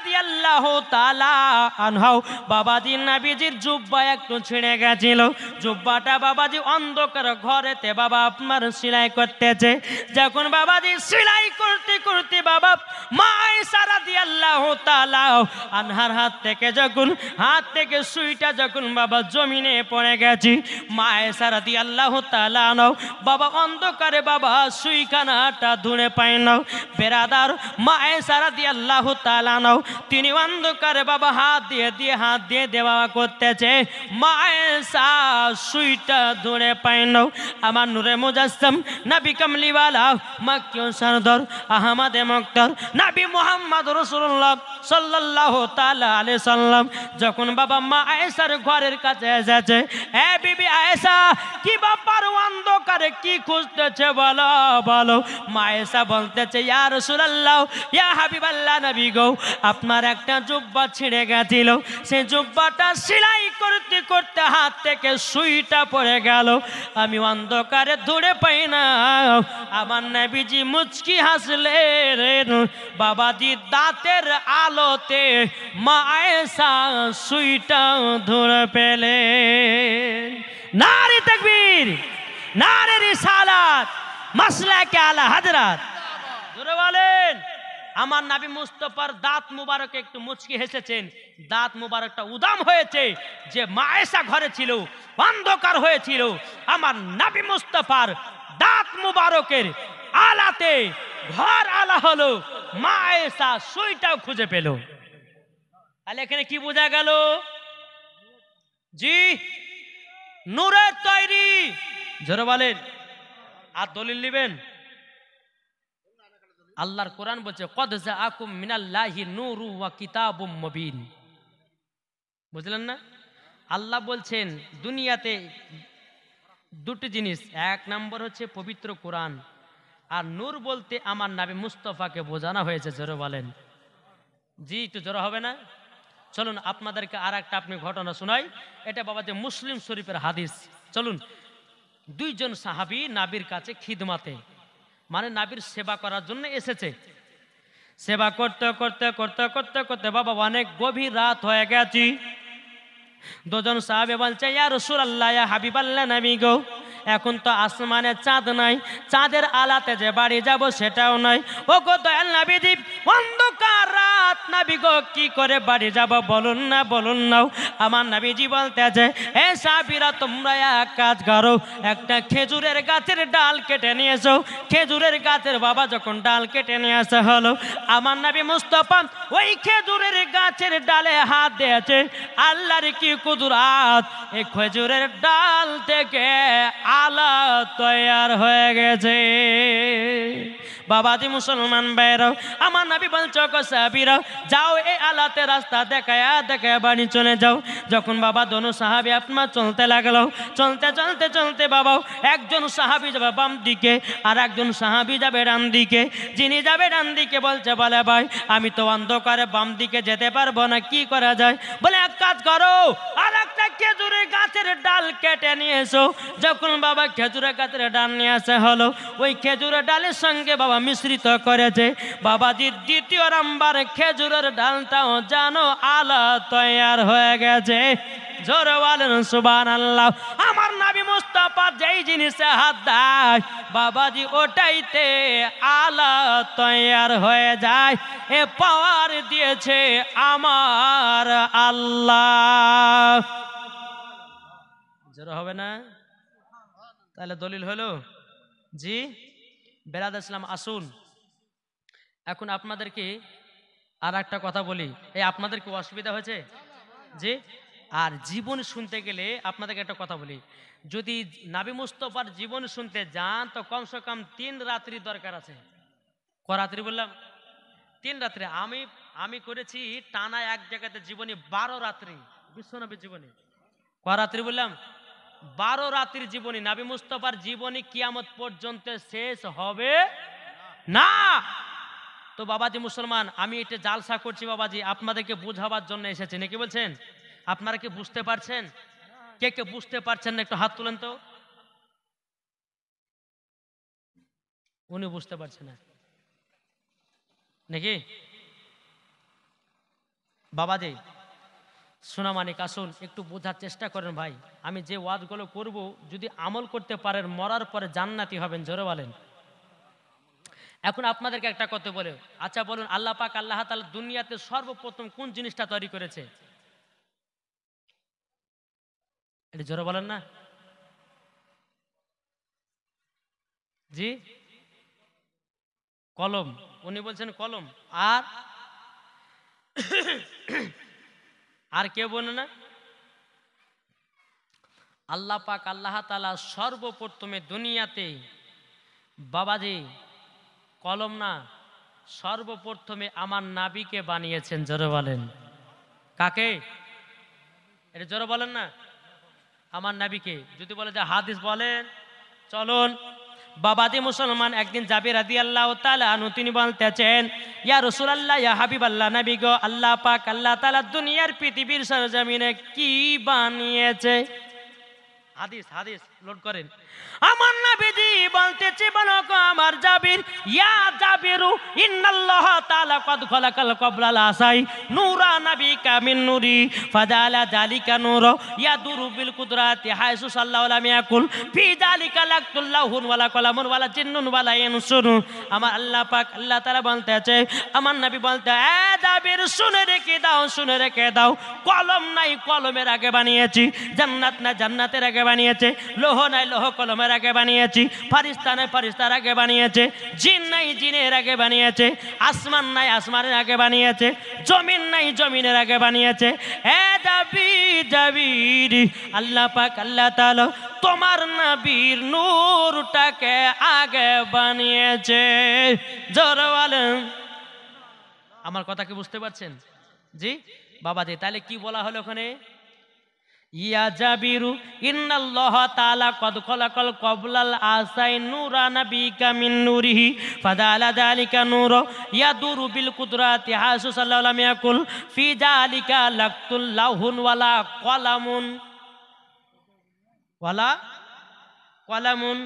রাদিয়াল্লাহু তাআলা আনহু বাবাজি নবীজির জুব্বা একটু ছিঁড়ে গেছিল, জুব্বাটা বাবাজি অন্ধকার ঘরেতে বাবা আপনার সেলাই করতেছে। যখন বাবাজি সেলাই করতে করতে বাবা মা আয়েশা রাদিয়াল্লাহু তাআলা আনহার হাত থেকে সুইটা যখন বাবা জমিনে পড়ে গেছে, মা আয়েশা রাদিয়াল্লাহু তাআলা আনহু বাবা অন্ধকারে বাবা সুইখানাটা ধরে পায় না। বেরাদার, মা আয়েশা রাদিয়াল্লাহু তাআলা আনহু তিনি অন্ধকারে বাবা হাত দিয়ে দেওয়া করতেছে, মা আয়েশা সুইটা ধরে পায় না। আমার নূরে মুজাসসাম নবী কামলিওয়ালা মাক্কি সরদার আহমদে মুক্তার নবী মুহাম্মদ রাসূলুল্লাহ সাল্লাল্লাহু তাআলা আলাইহি সাল্লাম যখন বাবা মা আয়েশার ঘরের কাছে এসেছে, এ বিবি আয়েশা কি ব্যাপার, অন্ধকারে কি খুঁজতেছে বলো বলো। মা আয়েশা বলতেছে, ইয়া রাসূলুল্লাহ, ইয়া হাবিবাল্লাহ নবী গো, আপনার একটা জুব্বা ছিঁড়ে গেছিল, সেই জুব্বাটা সেলাই করতে করতে হাত থেকে সুইটা পড়ে গেল, আমি অন্ধকারে ধরে পাই না। আমার নবীজি মুচকি হাসলেন, বাবাজি দাঁতের আলোতে মা আয়েশা সুইটা ধরে পেলেন। নারে তাকবীর, নারে রিসালাত, মাসলাকে আলা হযরত। জোরে বলেন। আমার নবী মুস্তাফার দাঁত মুবারক একটু মুচকি হেসেছেন, দাঁত মুবারকটা উদাম হয়েছে। যে মা আয়েশা ঘরে ছিল, অন্ধকার হয়েছিল, আমার নবী মুস্তাফার দাঁত মুবারকের আলাতে ঘর আলা হলো, মা আয়েশা সুইটাও খুঁজে পেল। তাহলে এখানে কি বোঝা গেল? জি, নূরের তৈরি। জোরে বলেন। আর দলিল নেবেন? আল্লাহর কোরআন বলছে, কদ জাআকুম মিনাল্লাহি নূরু ওয়া কিতাবুম মুবিন। বুঝলেন না? আল্লাহ বলছেন দুনিয়াতে দুটি জিনিস, এক নম্বর হচ্ছে পবিত্র কোরআন, আর নূর বলতে আমার নবী মুস্তাফাকে বোঝানো হয়েছে। জোরে বলেন। জি, একটু জোরে হবে না? চলুন আপনাদেরকে আর একটা আপনি ঘটনা শোনাই। এটা বাবা যে মুসলিম শরীফের হাদিস। চলুন, দুইজন সাহাবী নবীর কাছে খিদমাতে, মানে নবীর সেবা করার জন্য এসেছে। সেবা করতে করতে করতে করতে করতে বাবা অনেক গভীর রাত হয়ে গেছে। দুজন সাহাবী বলছে, ইয়া রাসূলুল্লাহ, ইয়া হাবিবাল্লাহ নবী গো, এখন তো আসমানে চাঁদ নাই, চাঁদের আলাতে যে বাড়ি যাব সেটাও নাই। ও গো দয়াল নবীজি, অন্ধকার রাত নবী গো, কি করে বাড়ি যাব বলুন না, বলুন না। আমার নবীজি বলতেছে, হে সাহাবীরা, তোমরা এক কাজ করো, একটা খেজুরের গাছের ডাল কেটে নিয়ে এসো। খেজুরের গাছের বাবা যখন ডাল কেটে নিয়ে আসা হলো, আমার নবী মুস্তাফা ওই খেজুরের গাছের ডালে হাত দিয়েছে। আল্লাহর কি কুদরত, এই খেজুরের ডাল থেকে আলা তৈয়ার হয়ে গেছে। বাবাজি মুসলমান ভাইরাও, আমার নবী বলছে, সাহাবীরা যাও, এই আলাতে রাস্তা দেখায় দেখায় বাড়ি চলে যাও। যখন বাবা দোনো সাহাবী আপনার চলতে লাগলো, চলতে চলতে চলতে বাবা একজন সাহাবী যাবে বাম দিকে আর একজন সাহাবী যাবে ডান দিকে। যিনি যাবে ডান দিকে বলছে, বলে ভাই আমি তো অন্ধকারে বাম দিকে যেতে পারবো না, কি করা যায়? বলে এক কাজ করো, আর একটা খেজুরের গাছের ডাল কেটে নিয়ে এসো। যখন বাবা খেজুরের গাছের ডাল নিয়ে আসা হলো, ওই খেজুরের ডালের সঙ্গে বাবা মিশ্রিত করেছে। বাবাজি দ্বিতীয় নাম্বার খেজুরের ডালটাও জানো আলা তৈয়ার হয়ে গেছে। জোরে বলেন সুবহানাল্লাহ। আমার নবী মুস্তাফা যেই জিনিসে হাত দেয় বাবাজি ওটাইতে আলা তৈয়ার হয়ে যায়। এ পাওয়ার দিয়েছে আমার আল্লাহ। জোরে হবে না? তাহলে দলিল হলো। জি বেরাদ ইসলাম, আসুন এখন আপনাদেরকে আর একটা কথা বলি। এই আপনাদের কি অসুবিধা হয়েছে? জি, আর জীবন শুনতে গেলে আপনাদেরকে একটা কথা বলি, যদি নবী মুস্তাফার জীবন শুনতে যান তো কমসে কম 3 রাত্রি দরকার আছে। ক রাত্রি বললাম? 3 রাত্রি। আমি করেছি টানা এক জায়গাতে জীবনী 12 রাত্রি, বিশ্বনবীর জীবনী। ক রাত্রি বললাম? 12 রাত্রির জীবনী। নবী মুস্তাফার জীবনী কিয়ামত পর্যন্ত শেষ হবে না। তো বাবাজি মুসলমান, আমি এটা জালসা করছি বাবাজি আপনাদেরকে বোঝাবার জন্য এসেছি, নাকি বলছেন? আপনারা কি বুঝতে পারছেন? কে কে বুঝতে পারছেন না একটু হাত তুলেন তো। উনি বুঝতে পারছেন না নাকি? বাবাজি সোনামানিক আসুন একটু বোঝার চেষ্টা করেন ভাই, আমি যে ওয়াজগুলো করব যদি আমল করতে পারেন মরার পরে জান্নাতি হবেন, জোরে বলেন। এখন আপনাদেরকে একটা কথা বলে, আচ্ছা বলুন আল্লাহ পাক আল্লাহ তাআলা দুনিয়াতে সর্বপ্রথম কোন জিনিসটা তৈরি করেছে? এটা জোরে বলেন না জি, কলম। উনি বলছেন কলম। আর আর কেউ বলে না? আল্লাহ পাক আল্লাহ তাআলা সর্বপ্রথমে দুনিয়াতে বাবাজি কলম না, সর্বপ্রথমে আমার নাবিকে বানিয়েছেন, জোরে বলেন। কাকে? এটা জোরে বলেন না। আমার নাবিকে। যদি বলে যে হাদিস বলেন, চলুন বাবাজি মুসলমান একদিন জাবির রাদিয়াল্লাহু তাআলা আনহু তিনি বলতেছেন, ইয়া রাসূলুল্লাহ ইয়া হাবিবাল্লাহ, নবী গো আল্লাহ পাক আল্লাহ তাআলা দুনিয়ার পৃথিবীর সরজমিনে কি বানিয়েছে? হাদিস হাদিস লোড করেন। আমার নবীজি বলতেছে, বলো গো আমার জাবির, ইয়া জাবিরু ইন্নাল্লাহ তাআলা কদ খলাকাল ক্বাবলাল আসাই নূরা নাবিকা মিন নূরি ফাজালা যালিকা নূর ইয়াদুরু বিল কুদরাতি হায়সু সাল্লাল্লাহু আলাইহি ইয়াকুল ফি যালিকা লাকুল্লাহুন ওয়ালা কলামুন ওয়ালা জিন্নুন ওয়ালা ইনসুন। আমার আল্লাহ পাক আল্লাহ তাআলা বলতেছে, আমার নবী বলতে, এ জাবির শুনে রেখে দাও, শুনে রেখে দাও, কলম নাই কলমের আগে বানিয়েছি, জান্নাত না জান্নাতের আগে বানিয়েছে, লোহ নাই লোহ কলমের আগে বানিয়েছি, ফারিস্তা নাই ফারিস্তার আগে বানিয়েছে, জিন নাই জিনের আগে বানিয়েছে, আসমান নাই আসমানের আগে বানিয়েছে, জমিন নাই জমিনের আগে বানিয়েছে। এ জাবির জাবির আল্লাহ পাক আল্লাহ তাআলা তোমার নবীর নূরটাকে আগে বানিয়েছে, জোরে বলেন। আমার কথা কি বুঝতে পারছেন? জি বাবাজি, তাহলে কি বলা হলো ওখানে? ইয়া জাবিরু ইন্নাল্লাহ তাআলা কদ খলাকাল ক্বাবলাল আসাই নূরা নাবিকা মিন নূরিহি ফাদালা যালিকা নূর ইয়াদুরু বিল কুদরাতি হাসু সাল্লাল্লাহু আলাইহি ইয়াকুল ফি যালিকা লাকুল্লাহুন ওয়ালা কলামুন ওয়ালা কলামুন।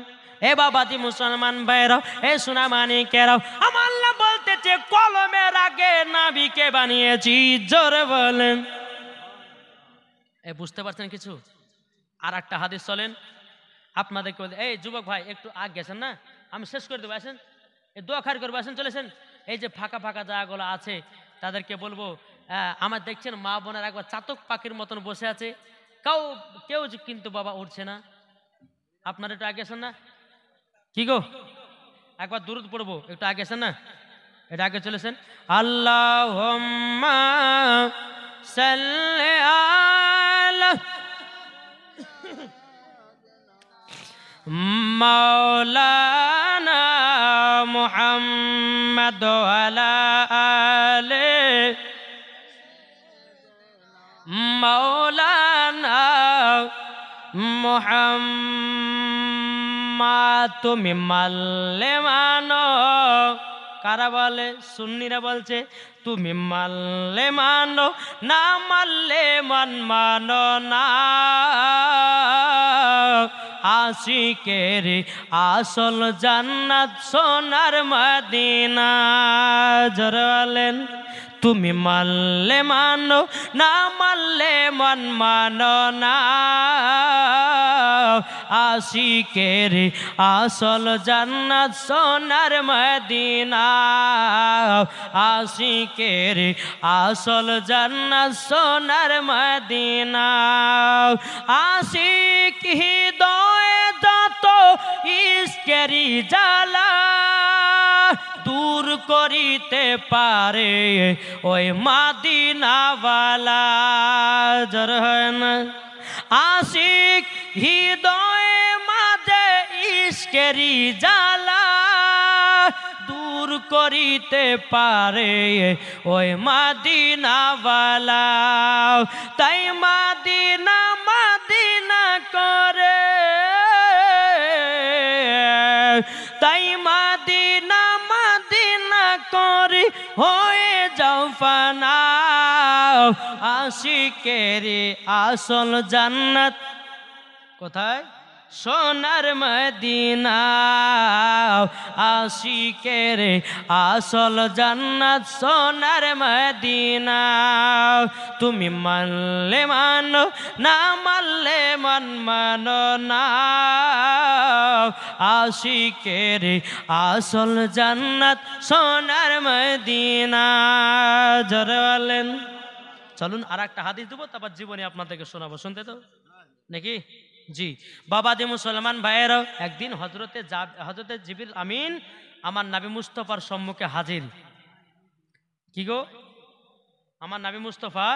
এ বাবাজি মুসলমান ভাইরা, এ সোনামানিকেরা, আমার আল্লাহ বলতেছে কলমের আগে নাবিকে বানিয়েছি, জোরে বলেন। বুঝতে পারছেন কিছু? আর একটা হাদিস চলেন আপনাদেরকে বলতে, এই যুবক ভাই একটু আগে গেছেন না, আমি শেষ করে দেবো, আসেন এই দোয়া খারি করবো, আসেন চলেছেন। এই যে ফাঁকা ফাঁকা জায়গাগুলো আছে তাদেরকে বলবো, আমার দেখছেন মা বোনের একবার চাতক পাখির মতন বসে আছে, কেউ কিন্তু বাবা উঠছে না। আপনারা একটু আগে আসেন না, কি গো একবার দুরূদ পড়বো, একটু আগে আসেন না, এটা আগে চলেছেন। আল্লাহুম্মা সাল্লি আলা মাওলানা মুহাম্মদ ওয়ালা আলে মাওলানা মুহাম্মদ। তুমি মানলে মানো, কারা বলে? সুন্নিরা বলছে তুমি মানলে মানো, না মানলে মানো না। আশিকের আসল জান্নাত সোনার মদিনা, জোরে বলেন। তুমি মানলে মানো, না মানলে মানো না। আশিকের আসল জান্নাত সোনার মদিনা, আশিকের আসল জান্নাত সোনার মদিনা। আশিক হৃদয়ে যত ইশকেরি জ্বালা দূর করিতে পারে ওই মদিনাওয়ালা, জরহন। আশিক হৃদয়ে মাঝে ইশকেরি জ্বালা দূর করিতে পারে ওই মদিনাওয়ালা। তাই মদিনা মদিনা করে, তাই মদিনা মদিনা করে হয়ে যাও ফানা। আশিকের আসল জান্নাত কোথায়? সোনার মদিনা আশিকের আসল জান্নাত সোনার মদিনা তুমি মানলে মানো না মানলে মানো না আশিকের আসল জান্নাত সোনার মদিনা জোরে বলেন। চলুন আর একটা হাদিস দেবো, তারপর জীবনী আপনাদেরকে শোনাবো, শুনতে তো নাকি? জি বাবাজি মুসলমান ভাইয়েরাও, একদিন হজরতে জিবরিল আমিন আমার নবী মুস্তফার সম্মুখে হাজির। কি গো, আমার নবী মুস্তফা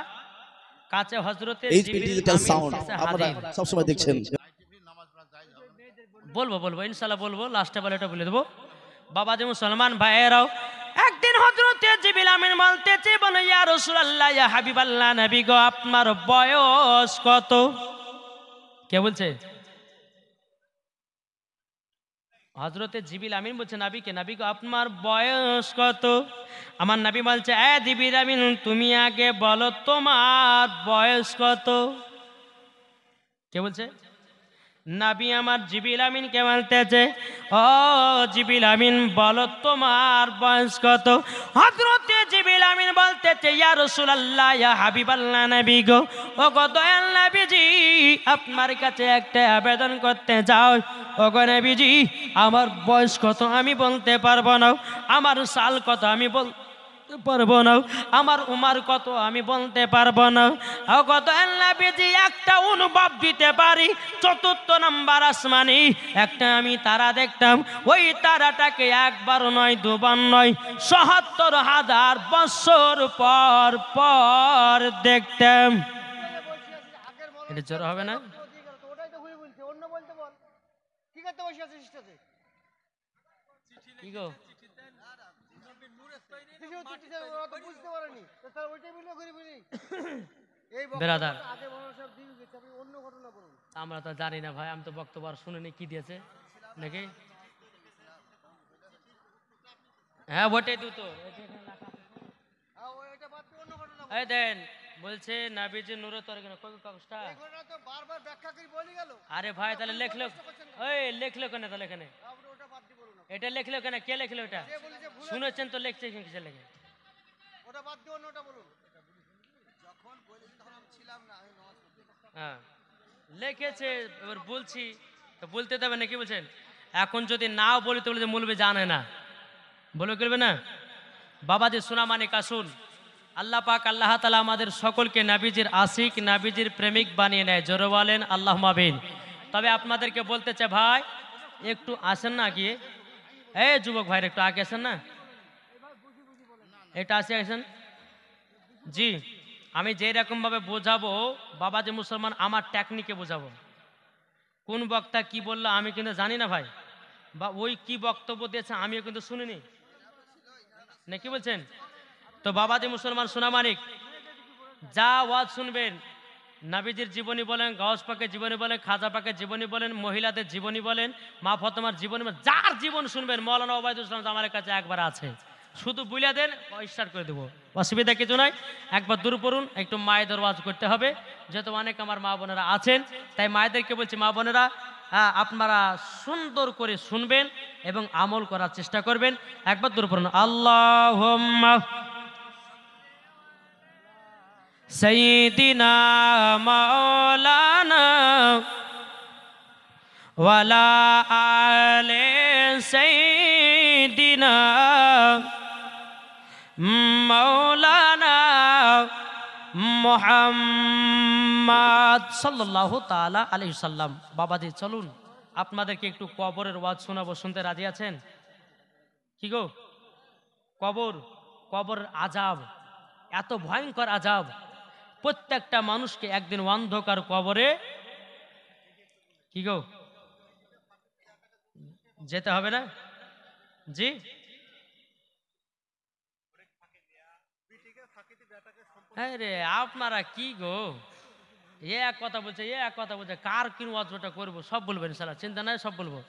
কাছে হজরতে জিবরিল আমিন সবসময় দেখছেন। বলবো ইনশাআল্লাহ বলবো, লাস্টে বলে এটা বলে দেবো। বাবাজি মুসলমান ভাইয়েরাও, একদিন হযরতে জিবরিল আমিন বলতেছে, বলে ইয়া রাসূলুল্লাহ ইয়া হাবিবাল্লাহ, নবী গো আপনার বয়স কত? কে বলছে? হযরতে জিবরিল আমিন বলছে নবীকে, নবী গো আপনার বয়স কত? আমার নবী বলছে, এ জিবরিল আমিন তুমি আগে বলো তোমার বয়স কত? কে বলছে? নবী আমার জিবরিল আমিনকে বলতেছে, ও জিবরিল আমিন বলো তোমার বয়স কত? হযরতে জিবরিল আমিন বলতেছে, ইয়া রাসূলুল্লাহ ইয়া হাবিবাল্লাহ, নবী গো ও গো দয়াল নবীজি আপনার কাছে একটা আবেদন করতে যাও। ও গো নবীজি আমার বয়স কত আমি বলতে পারবো না, আমার সাল কত আমি বলতে পারবো না, আমার উমার কত আমি বলতে পারবো না। কত নবীজি একটা অনুভব দিতে পারি, চতুর্থ নাম্বার আসমানি একটা আমি তারা দেখতাম, ওই তারাটাকে একবার নয় দুবার নয় ৭৭,০০০ বছর পর পর দেখতাম। এটা জোর হবে না? কি গো বেরাদার, আমরা তো জানি না ভাই, আমি তো বক্তব্য শুনিনি কি দিয়েছে নাকি। হ্যাঁ বটে দুটো এই দেন বলছে নাবিজি নূরে তোর কাগজটা আরে ভাই তাহলে লেখলো, ওই লেখলো কেন তাহলে এখানে? এটা লেখলো কেন? কে লেখলো এটা? শুনেছেন তো লিখছে কিসে লেখে? হ্যাঁ লিখেছে, এবার বলছি তো বলতে দেবে নাকি বলছেন? এখন যদি নাও বলি তো বলে মৌলবি জানে না, বলে করবে না। বাবাজি সোনামানিক আসুন, আল্লাহ পাক আল্লাহ তাআলা আমাদের সকলকে নাবিজির আশিক নাবিজির প্রেমিক বানিয়ে নেয়, জোরে বলেন আল্লাহুম্মা আমিন। তবে আপনাদেরকে বলতে চাই ভাই একটু আসেন না গিয়ে, এই যুবক ভাইরা একটু আগে আসেন না, এটা আসে আসেন। জি আমি যেই রকম ভাবে বোঝাবো বাবাজি মুসলমান আমার টেকনিকে বোঝাবো, কোন বক্তা কি বললো আমি কিন্তু জানি না ভাই, বা ওই কি বক্তব্য দিয়েছে আমিও কিন্তু শুনিনি নাকি বলছেন। তো বাবাজি মুসলমান সোনামানিক যা ওয়াজ শুনবেন, নবীজির জীবনী বলেন, গাউস পাকের জীবনী বলেন, খাজা পাকের জীবনী বলেন, মহিলাদের জীবনী বলেন, মা ফতেমার জীবনী বলেন, যার জীবন শুনবেন মৌলানা ওবায়দুল ইসলাম আমার কাছে একবার আছে, শুধু বুঝিয়ে দেন স্টার্ট করে দেবো, অসুবিধা কিছু নয়। একবার দূর পড়ুন, একটু মায়েদের ওয়াজ করতে হবে, যেহেতু অনেক আমার মা বোনেরা আছেন, তাই মায়েদেরকে বলছি মা বোনেরা আপনারা সুন্দর করে শুনবেন এবং আমল করার চেষ্টা করবেন। একবার দূর পড়ুন, আল্লাহুম্মা সাইয়্যিদিনা মাওলানা ওয়ালা আলে সাইয়্যিদিনা মাওলানা মুহাম্মদ সাল্লাল্লাহু তাআলা আলাইহি সাল্লাম। বাবাজি চলুন আপনাদেরকে একটু কবরের ওয়াজ শোনাবো, শুনতে রাজি আছেন? কি গো কবর আযাব, এত ভয়ঙ্কর আযাব, প্রত্যেকটা মানুষকে একদিন অন্ধকার কবরে কি গো যেতে হবে না? জি আরে আপনারা কি গো এ এক কথা বলছে, এ এক কথা বলছে, কার কি ওয়াজটা করবো সব বলবেন ইনশাআল্লাহ, চিন্তা নাই সব বলবো।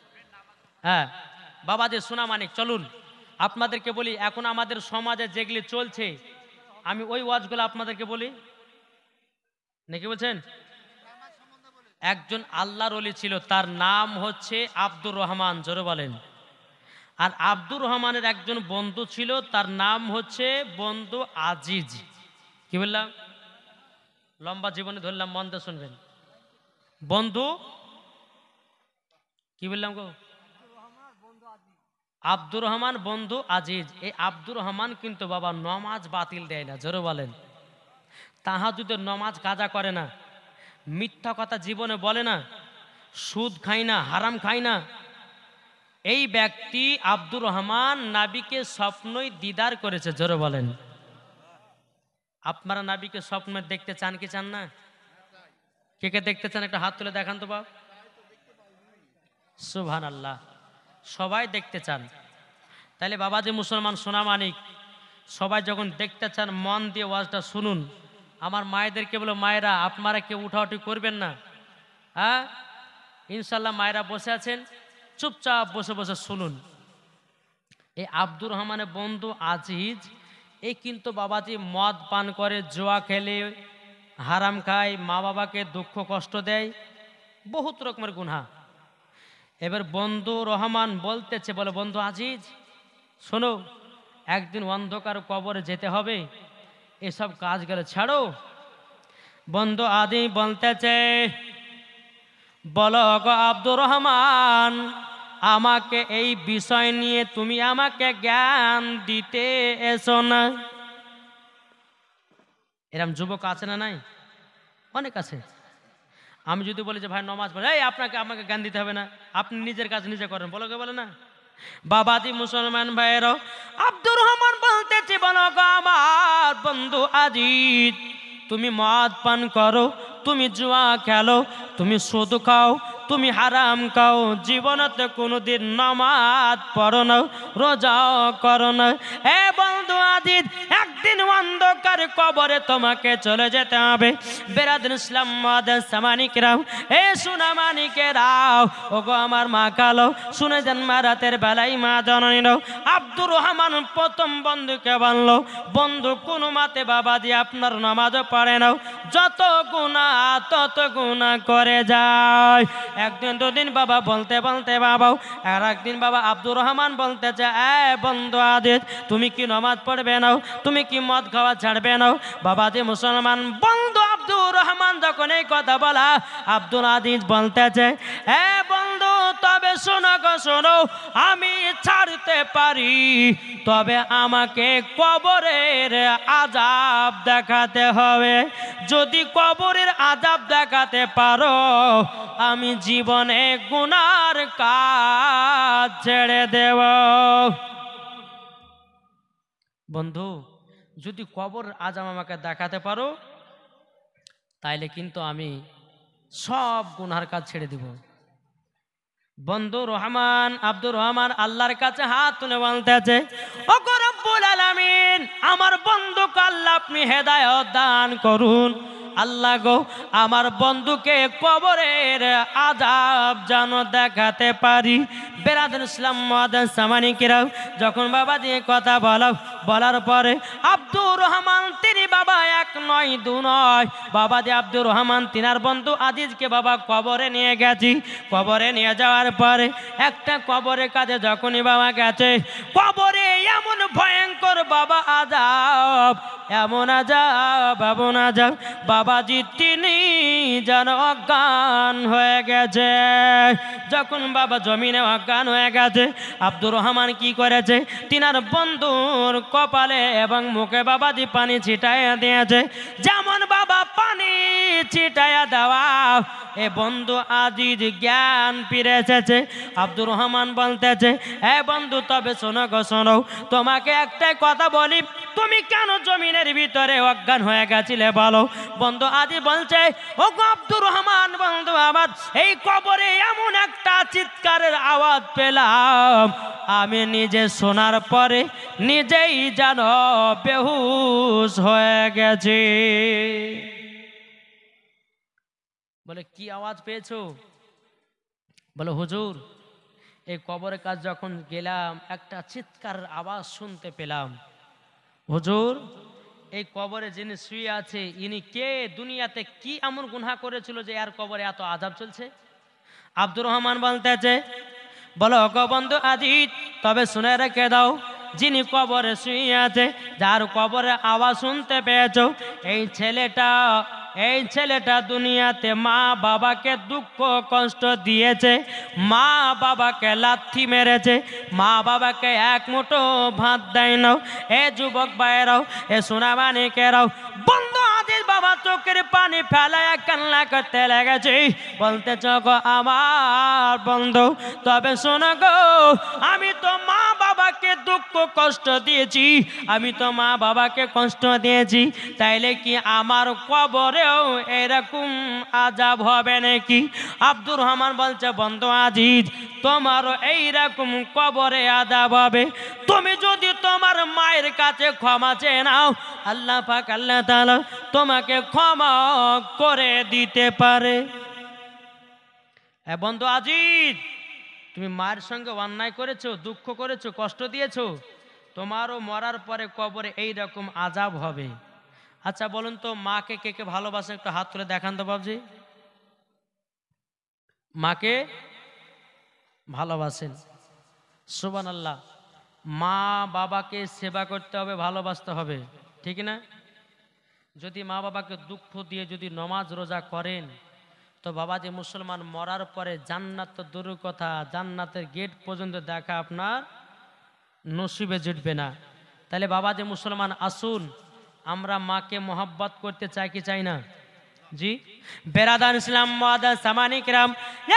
হ্যাঁ বাবাজি সোনামানিক চলুন আপনাদেরকে বলি, এখন আমাদের সমাজে যেগুলি চলছে আমি ওই ওয়াজগুলো আপনাদেরকে বলি নাকি বলছেন? একজন আল্লাহর ওলি ছিল, তার নাম হচ্ছে আব্দুর রহমান, জোরে বলেন। আর আব্দুর রহমানের একজন বন্ধু ছিল, তার নাম হচ্ছে বন্ধু আজিজ। কি বললাম? লম্বা জীবনে ধরলাম, মন দিয়ে শুনবেন। বন্ধু কি বললাম গো? আব্দুর রহমান বন্ধু আজিজ। এই আব্দুর রহমান কিন্তু বাবা নমাজ বাতিল দেয় না, জোরে বলেন। তাহাজ্জুদের নমাজ কাজা করে না, মিথ্যা কথা জীবনে বলে না, সুদ খায় না, হারাম খায় না। এই ব্যক্তি আব্দুর রহমান নাবিকে স্বপ্নই দিদার করেছে, জোরে বলেন। আপনারা নাবিকে স্বপ্নে দেখতে চান কি চান না? কে কে দেখতে চান একটা হাত তুলে দেখান তো বাপ। সুবহানাল্লাহ, সবাই দেখতে চান। তাহলে বাবাজি মুসলমান সোনামানিক, সবাই যখন দেখতে চান মন দিয়ে ওয়াজটা শুনুন। আমার মায়েদেরকে বলো, মায়েরা আপনারা কেউ উঠাউঠি করবেন না, হ্যাঁ ইনশাল্লাহ। মায়েরা বসে আছেন, চুপচাপ বসে বসে শুনুন। এই আব্দুর রহমানের বন্ধু আজিজ, এই কিন্তু বাবাজি মদ পান করে, জুয়া খেলে, হারাম খায়, মা বাবাকে দুঃখ কষ্ট দেয়, বহুত রকমের গুনাহ। এবার বন্ধু রহমান বলতেছে, বলে বন্ধু আজিজ শোনো, একদিন অন্ধকার কবরে যেতে হবে, এসব কাজ গেলে ছাড়ো। বন্ধু আদি বলতেছে, বলো গো আব্দুর রহমান, আমাকে এই বিষয় নিয়ে তুমি আমাকে জ্ঞান দিতে এসো না। এরম যুবক আছে না নাই? অনেক আছে। আমি যদি বলি যে ভাই নমাজ পড়ে, এই আপনাকে আমাকে জ্ঞান দিতে হবে না, আপনি নিজের কাজ নিজে করেন, বলো কে বলে না? বাবাজি মুসলমান ভাইয়েরও, আব্দুর রহমান বলতেছে, বলো গো আমার বন্ধু আজিজ, তুমি মদ পান করো, তুমি জুয়া খেলো, তুমি সুদ খাও, তুমি হারাম খাও, জীবনতে কোনোদিন নামাজ পড়ো না, রোজাও করো না। এ বন্ধু আজিজ, একদিন অন্ধকার কবরে তোমাকে চলে যেতে হবে। বেরাদুল ইসলাম মাদান সামানিকরাও, এ সোনা মানিকেরাও, ওগো আমার মা কালো, শুনে যান মা রাতের বেলায় মা জননী নাও। আব্দুর রহমান প্রথম বন্ধুকে বলল, বন্ধু কোনো মাতে বাবা দিয়ে আপনার নামাজও পড়ে নাও, যত গুনাহ তত গুনাহ করে যায়। একদিন দুদিন বাবা বলতে বলতে বাবাও, আর একদিন বাবা আব্দুর রহমান বলতেছে, এ বন্ধু আজিজ, তুমি কি নামাজ পড়বে নাও, তুমি কি মদ খাওয়া ছাড়বে নাও? বাবাজি মুসলমান বন্ধু আব্দুর রহমান যখন এই কথা বলা, আব্দুল আজিজ বলতেছে, এ বন্ধু তবে শোনো গো শোনো, আমি ছাড়তে পারি, তবে আমাকে কবরের আযাব দেখাতে হবে। যদি কবরের আযাব দেখাতে পারো, আমি জীবনে গুনার কাজ ছেড়ে দেব। বন্ধু যদি কবর আযাব আমাকে দেখাতে পারো, তাইলে কিন্তু আমি সব গুনার কাজ ছেড়ে দিব। বন্ধু রহমান আব্দুর রহমান আল্লাহর কাছে হাত তুলে বলতেছে, ওগো রব্বুল আলামিন, আমার বন্ধুকে আল্লাহ আপনি হেদায়েত দান করুন। আল্লাহ গো, আমার বন্ধুকে কবরের আযাব যেন দেখাতে পারি। বেরাদুল ইসলাম মাদান সামানিকেরাও, যখন বাবা দিয়ে কথা বলার পরে আব্দুর রহমান তিনি বাবা এক নয় দু নয়, বাবা দিয়ে আব্দুর রহমান তিনার বন্ধু আজিজকে বাবা কবরে নিয়ে গেছি। কবরে নিয়ে যাওয়ার পরে একটা কবরের কাছে যখনই বাবা গেছে, কবরে এমন ভয়ঙ্কর বাবা আযাব, এমন আযাব, এমন আযাব, বাবাজি তিনি যেন অজ্ঞান হয়ে গেছে। যখন বাবা জমিনে অজ্ঞান হয়ে গেছে, আব্দুর রহমান কি করেছে, তিনার বন্ধুর কপালে এবং মুখে বাবাজি পানি ছিটাইয়া দিয়েছে। যেমন বাবা পানি ছিটাইয়া দেওয়া, এ বন্ধু আজিজ জ্ঞান ফিরে এসেছে। আব্দুর রহমান বলতেছে, এ বন্ধু তবে শোনো গো শোনো, তোমাকে একটাই কথা বলি, তুমি কেন জমিনের ভিতরে অজ্ঞান হয়ে গেছিলে বলো? বন্ধু আদি বলছে, ও গো আব্দুর রহমান বন্ধু আমার, এই কবরে এমন একটা চিৎকারের আওয়াজ পেলাম, আমি নিজে শোনার পরে নিজেই যেন বেহুশ হয়ে গেছি। বলে কি আওয়াজ পেয়েছো? বলে হুজুর, এই কবরের কাছে যখন গেলাম একটা চিৎকারের আওয়াজ শুনতে পেলাম। হুজুর, এই কবরে যিনি শুয়ে আছে ইনি কে, দুনিয়াতে কি এমন গুনাহ করেছিল যে আর কবরে এত আযাব চলছে? আব্দুর রহমান বলতেছে, বলো গো বন্ধু আজিজ, তবে শুনে রেখে দাও, যিনি কবরে শুয়ে আছে, যার কবরে আওয়াজ শুনতে পেয়েছো, এই ছেলেটা দুনিয়াতে মা বাবাকে দুঃখ কষ্ট দিয়েছে, মা বাবাকে লাথি মেরেছে, মা বাবাকে এক মুঠো ভাত দেয় না। এ যুবক ভাইরাও, এ সোনামানিকেরাও, বন্ধু আজিজ বাবা চোখের পানি ফেলায় কান্না করতে লেগেছে, বলতেছ গো আমার বন্ধু, তবে শোনো গো, আমি তো মা বাবাকে দুঃখ কষ্ট দিয়েছি, আমি তো মা বাবাকে কষ্ট দিয়েছি, তাইলে কি আমার কবরেও এরকম আযাব হবে নাকি? আব্দুর রহমান বলছে, বন্ধু আজিজ, তোমারও এইরকম কবরে আযাব হবে। তুমি যদি তোমার মায়ের কাছে ক্ষমা চেয়ে নাও, আল্লাহ পাক আল্লাহ তাআলা তোমাকে ক্ষমা করে দিতে পারে। হ্যাঁ বন্ধু আজিজ, তুমি মায়ের সঙ্গে অন্যায় করেছো, দুঃখ করেছো, কষ্ট দিয়েছো, তোমারও মরার পরে কবরে এই রকম আযাব হবে। আচ্ছা বলুন তো, মাকে কে কে ভালোবাসে? একটু হাত তুলে দেখান তো বাবজি। মাকে ভালোবাসেন? সুবহানাল্লাহ। মা বাবাকে সেবা করতে হবে, ভালোবাসতে হবে, ঠিক না? যদি মা বাবাকে দুঃখ দিয়ে যদি নমাজ রোজা করেন, তো বাবাজি মুসলমান মরার পরে জান্নাত তো দূরের কথা, জান্নাতের গেট পর্যন্ত দেখা আপনার নসিবে জুটবে না। তাহলে বাবাজি মুসলমান আসুন, আমরা মাকে মহব্বত করতে চাই কি চাই না? জি বেরাদান ইসলাম সামানিকরাম,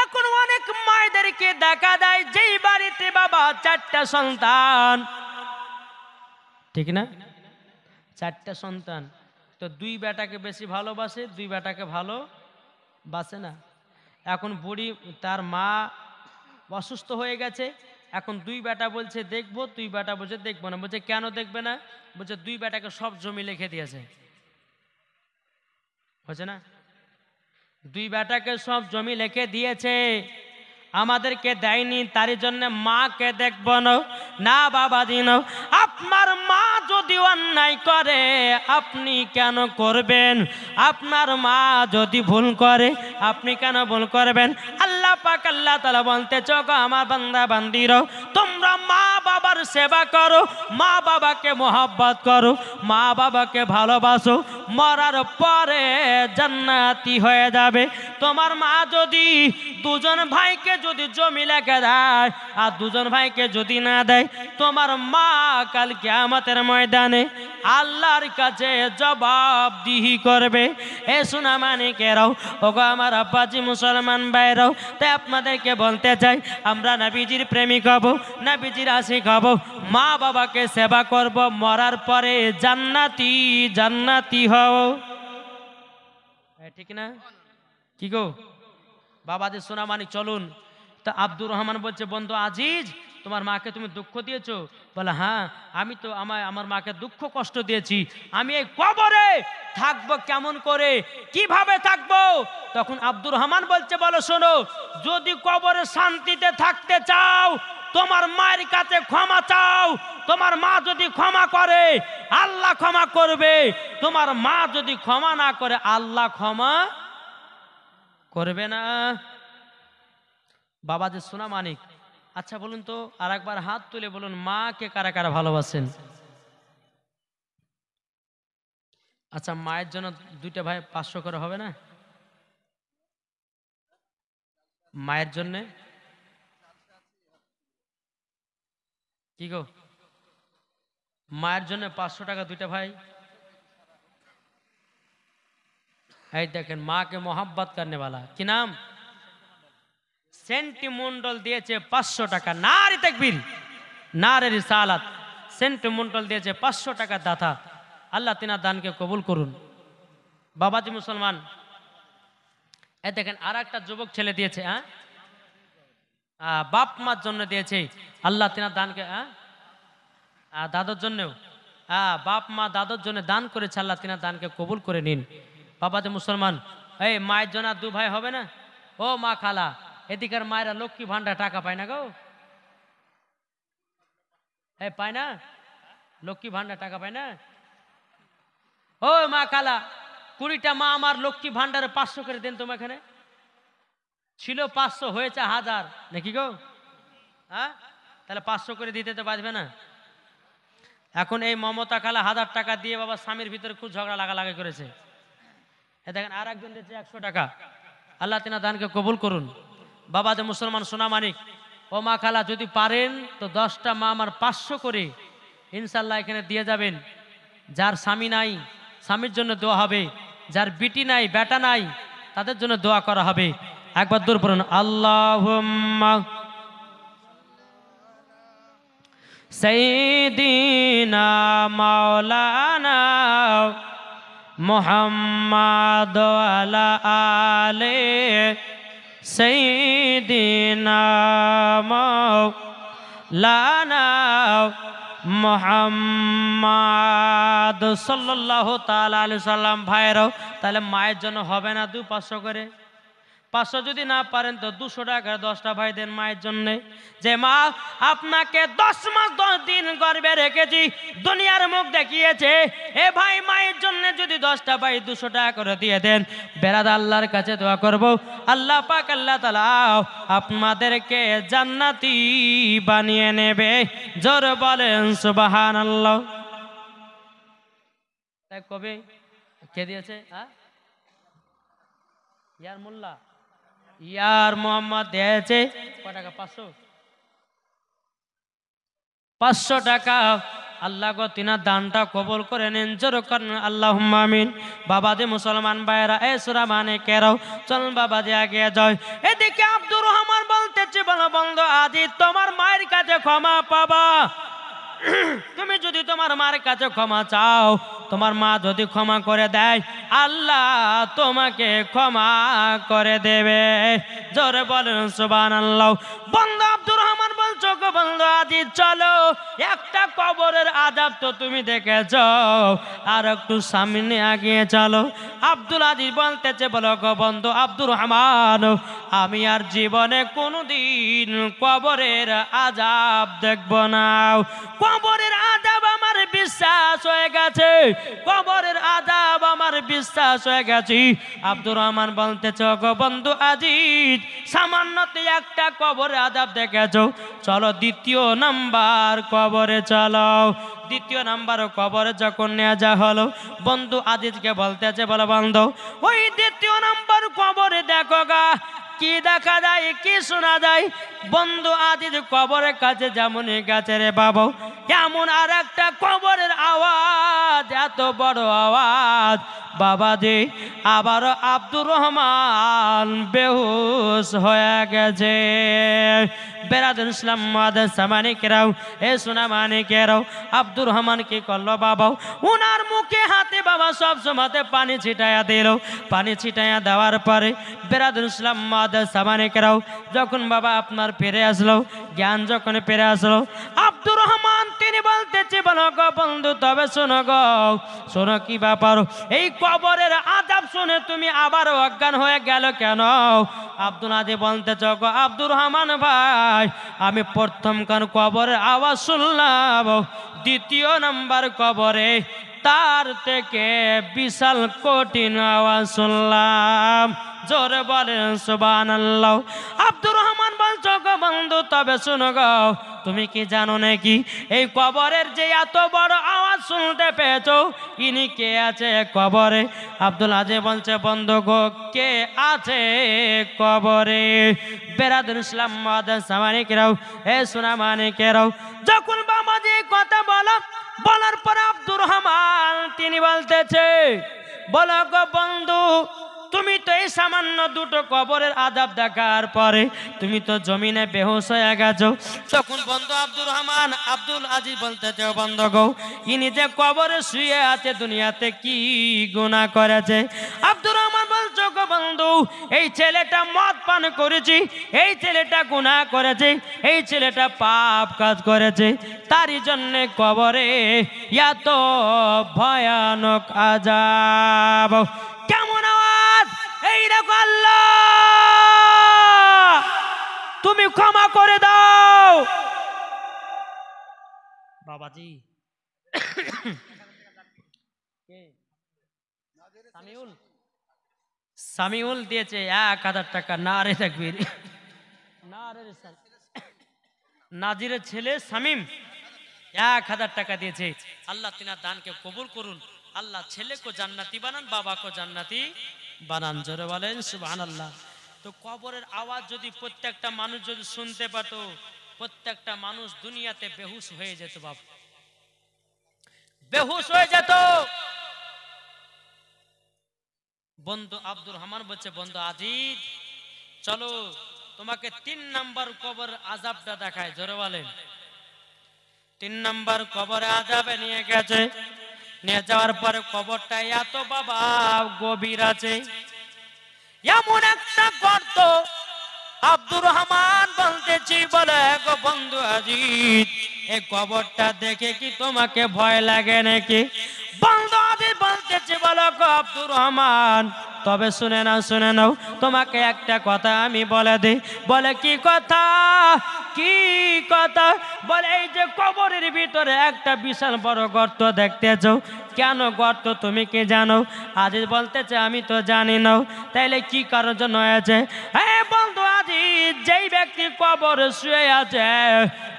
এখন অনেক মায়েদেরকে দেখা যায় যেই বাড়িতে বাবা চারটা সন্তান, ঠিক না? চারটা সন্তান, তো দুই বেটাকে বেশি ভালোবাসে, দুই বেটাকে ভালোবাসে না। এখন বুড়ি, তার মা অসুস্থ হয়ে গেছে, এখন দুই বেটা বলছে দেখবো, দুই বেটা বলছে দেখবো না। বলছে কেন দেখবে না? বলছে দুই বেটাকে সব জমি লিখে দিয়েছে, হচ্ছে না? দুই বেটাকে সব জমি লিখে দিয়েছে, আমাদেরকে দেয়নি, তার জন্য মাকে দেখব না। না বাবা দিন, আপনার মা যদি অন্যায় করে আপনি কেন করবেন? আপনার মা যদি ভুল করে আপনি কেন ভুল করবেন? আল্লাহ পাক আল্লাহ তাআলা বলতে চোখো আমার বান্দা বান্দিরও, তোমরা মা বাবার সেবা করো, মা বাবাকে মহব্বত করো, মা বাবাকে ভালোবাসো, মরার পরে জান্নাতি হয়ে যাবে। তোমার মা যদি দুজন ভাইকে যদি জমি লিখে দেয় আর দুজন ভাইকে যদি না দেয়, তোমার মা কাল কিয়ামতের ময়দানে আল্লাহর কাছে জবাবদিহি করবে। এ সোনা মানিকেরাও, ওগো আমার আব্বাজি মুসলমান ভাইরাও, তাই আপনাদেরকে বলতে চাই, আমরা নবীজির প্রেমিক হব, নবীজির আশিক হব, মা বাবাকে সেবা করব, মরার পরে জান্নাতি জান্নাতি হও, ঠিক না? কি গো বাবাদের সোনা মানিক, চলুন। তা আব্দুর রহমান বলছে, বন্ধু আজিজ, তোমার মাকে তুমি দুঃখ দিয়েছো? বলে হ্যাঁ, আমি তো আমার মাকে দুঃখ কষ্ট দিয়েছি, আমি এই কবরে থাকবো কেমন করে, কিভাবে থাকবো? তখন আব্দুর রহমান বলছে, বলো শোনো, যদি কবরে শান্তিতে থাকতে চাও তোমার মায়ের কাছে ক্ষমা চাও, তোমার মা যদি ক্ষমা করে আল্লাহ ক্ষমা করবে, তোমার মা যদি ক্ষমা না করে আল্লাহ ক্ষমা করবে না। বাবাজি সোনা মানিক, আচ্ছা বলুন তো, আর একবার হাত তুলে বলুন, মাকে কারা কারা ভালোবাসেন? আচ্ছা মায়ের জন্য দুইটা ভাই 500 করে হবে না? মায়ের জন্য কি গো, মায়ের জন্য 500 টাকা দুইটা ভাই। এই দেখেন, মাকে মোহাব্বত করনে वाला, কি নাম? সেন্টি মন্ডল দিয়েছে 500 টাকা। নারে তাকবীর, নারে রিসালাত। সেন্টি মন্ডল দিয়েছে 500 টাকা দাতা। আল্লাহ তিনার দানকে কবুল করুন। বাবাজি মুসলমান, এই দেখেন আর একটা যুবক ছেলে দিয়েছে, হ্যাঁ বাপ মার জন্য দিয়েছে, আল্লাহ তিনার দানকে, দাদার জন্যও, বাপ মা দাদার জন্য দান করেছে, আল্লাহ তিনার দানকে কবুল করে নিন। বাবাজি মুসলমান, এই মায়ের জন্য 2 ভাই হবে না? ও মা খালা, এদিকার মায়েরা লক্ষ্মী ভান্ডার টাকা পায় না গো, পায় না? লক্ষ্মী ভান্ডার টাকা পায় না? ও মা কালা, 20টা মা আমার লক্ষ্মী ভান্ডারে 500 করে দেন তোমার এখানে। ছিল 500, হয়েছে 1000 নাকি গো? হ্যাঁ, তাহলে 500 করে দিতে তো পারবে না। এখন এই মমতা কালা 1000 টাকা দিয়ে বাবা স্বামীর ভিতরে খুব ঝগড়া লাগালাগি করেছে। এ দেখেন আর একজন দিচ্ছে 100 টাকা। আল্লাহ তিনা দানকে কবুল করুন। বাবা যে মুসলমান সোনা মানিক, ও মা খালা যদি পারেন তো 10টা মা আমার 500 করে ইনশাল্লাহ এখানে দিয়ে যাবেন। যার স্বামী নাই স্বামীর জন্য দোয়া হবে, যার বিটি নাই বেটা নাই তাদের জন্য দোয়া করা হবে। একবার দূর পড়ুন আল্লাহুম্মা সাইয়্যিদিনা মাওলানা মুহাম্মাদ ওয়ালা আলে সাইয়্যিদিনা মাওলানা মুহাম্মাদ সাল্লাল্লাহু তাআলা আলাইহি সাল্লাম। ভাইরাও তাহলে মায়ের জন্য হবে না 200-500 করে? 500 যদি না পারেন তো 200 টাকা 10টা ভাই দেন মায়ের জন্য। যে মা আপনাকে 10 মাস 10 দিন গর্ভে রেখেছি, দুনিয়ার মুখ দেখিয়েছে, এ ভাই মায়ের জন্য যদি 10টা ভাই 200 টাকা করে দিয়ে দেন, বেরাদ আল্লাহর কাছে দোয়া করব, আল্লাহ পাক আল্লাহ তাআলা আপনাদেরকে জান্নাতি বানিয়ে নেবে। জোর বলেন সুবহানাল্লাহ। তাই কবে কে দিয়েছে? ইয়ার মোল্লা ইয়ার মোহাম্মদ দিয়েছে কত টাকা? 500 টাকা। আল্লাহ গো তিনার দানটা কবুল করে নিন। জোর করেন আল্লাহুম্মা আমিন। বাবা যে মুসলমান ভাইরা এ সূরা মানে কেরাও চল বাবা যে আগে যায়। এদিকে আব্দুর রহমান বলতেছে, বলো বন্ধু আজি তোমার মায়ের কাছে ক্ষমা পাবা। তুমি যদি তোমার মার কাছে ক্ষমা চাও, তোমার মা যদি ক্ষমা করে দেয়, আল্লাহ তোমাকে ক্ষমা করে দেবে। জোরে বলেন সুবহানাল্লাহ। বন্ধু আব্দুর রহমান বলছো গো বন্ধু আজি চলো, একটা কবরের আযাব তো তুমি দেখেছ, আর একটু সামনে আগিয়ে চলো। আব্দুল আজিজ বলতেছে, বলো গো বন্ধু আব্দুর রহমান, আমি আর জীবনে কোনোদিন কবরের আযাব দেখব না। কবরের আযাব আমার বিশ্বাস হয়ে গেছে, কবরের আযাব আমার বিশ্বাস হয়ে গেছে। আব্দুর রহমান বলতেছে, গো বন্ধু আজিজ সামান্যতে একটা কবরের আযাব দেখেছো, চলো 2য় নাম্বার কবরে চলো। 2য় নাম্বার কবরে যখন নিয়ে যা হলো, বন্ধু আজিজকে বলতেছে, বলো বন্ধু ওই 2য় নাম্বার কবরে দেখো গা কি দেখা যায়, কি শোনা যায়। বন্ধু আজিজ কবরের কাছে যেমন গেছে রে বাবু, কেমন আর একটা কবরের আওয়াজ, এত বড় আওয়াজ বাবাজি। আবার আব্দুর রহমান বেহুশ হয়ে গেছে। বেরাদুল ইসলাম মাদ্রাসা মানিকেরাও এ সোনা মানিকেরাও আব্দুর রহমান কি করলো বাবা, উনার মুখে হাতে বাবা সব সময়তে পানি ছিটাইয়া দিল। পানি ছিটাইয়া দেওয়ার পরে বেরাদুল ইসলাম মাদ্রাসা মানিকেরাও যখন বাবা আপনার ফিরে আসলো, জ্ঞান যখন ফিরে আসলো, আব্দুর রহমান তিনি বলতেছে, বলো গো বন্ধু তবে শোনো গো, শোনো কি ব্যাপার, এই কবরের আযাব শুনে তুমি আবার অজ্ঞান হয়ে গেল কেন? আব্দুল আজি বলতেছে, গো আব্দুর রহমান ভাই, আমি প্রথমকার কবরের আওয়াজ শুনলাম, 2য় নাম্বার কবরে তার থেকে বিশাল কঠিন আওয়াজ শুনলাম। জোরে বলেন সুবহানাল্লাহ। আব্দুর রহমান বলছো গো বন্ধু তবে শোনো গো, তুমি কি জানো নাকি এই কবরের যে এত বড় আওয়াজ শুনতে পেয়েছো, ইনি কে আছে কবরে? আব্দুল আজিজ বলছে, বন্ধু গো কে আছে কবরে? বেরাদুল ইসলাম মাদ্রাসা মানিকেরাও এ সোনা মানিকেরাও যখন বাবাজি কথা বলার পরে আব্দুর রহমান তিনি বলতেছে, বলো গো বন্ধু তুমি তো এই সামান্য 2টো কবরের আযাব দেখার পরে তুমি তো জমিনে বেহুশ হয়ে গেছো। তখন বন্ধু আব্দুর রহমান আব্দুল আজিজ বলতেছে, বন্ধু গো ইনি যে কবরে শুয়ে আছে দুনিয়াতে কি গুনাহ করেছে? আব্দুর রহমান বলছো গো বন্ধু এই ছেলেটা মদ পান করেছে, এই ছেলেটা গুনাহ করেছে, এই ছেলেটা পাপ কাজ করেছে, তারই জন্য কবরে এত ভয়ানক আযাব। কেমন আওয়াজ? এই দেখো আল্লাহ তুমি ক্ষমা করে দাও। বাবাজি সামিউল সামিউল দিয়েছে 1000 টাকা। না রে তাকবীর, না রে নাজিরের ছেলে শামীম 1000 টাকা দিয়েছে। আল্লাহ তিনার দানকে কবুল করুন। আল্লাহ ছেলেকে জান্নাতি বানান, বাবাকে জান্নাতি বানান। জোরে বলেন সুবহানাল্লাহ। তো কবরের আওয়াজ যদি প্রত্যেকটা মানুষ যদি শুনতে পেত, প্রত্যেকটা মানুষ দুনিয়াতে বেহুশ হয়ে যেত, বাপ বেহুশ হয়ে যেত। বন্ধু আব্দুর রহমান বলছে, বন্ধু আজিজ চলো তোমাকে 3 নাম্বার কবর আযাবটা দেখায়। জোরে বলেন। 3 নাম্বার কবর আযাবে নিয়ে গেছে। নিয়ে যাওয়ার পরে কবরটা এত বাবা গভীর আছে, এমন একটা গর্ত। আব্দুর রহমান বলতেছি, বলে গো বন্ধু আজিজ এই কবরটা দেখে কি তোমাকে ভয় লাগে নাকি? বন্ধু আজিজ বলতেছি, বলো গো আব্দুর রহমান তবে শুনে নাও, শুনে নাও, তোমাকে একটা কথা আমি বলে দিই। বলে কি কথা? কি কথা? বলে এই যে কবরের ভিতরে একটা বিশাল বড় গর্ত দেখতেছ, কেন গর্ত তুমি কি জানো? আজিজ বলতেছে আমি তো জানি না। তাইলে কি কারণ জন্য হয়েছে? হ্যাঁ বন্ধু আজিজ, যেই ব্যক্তি কবরে শুয়ে আছে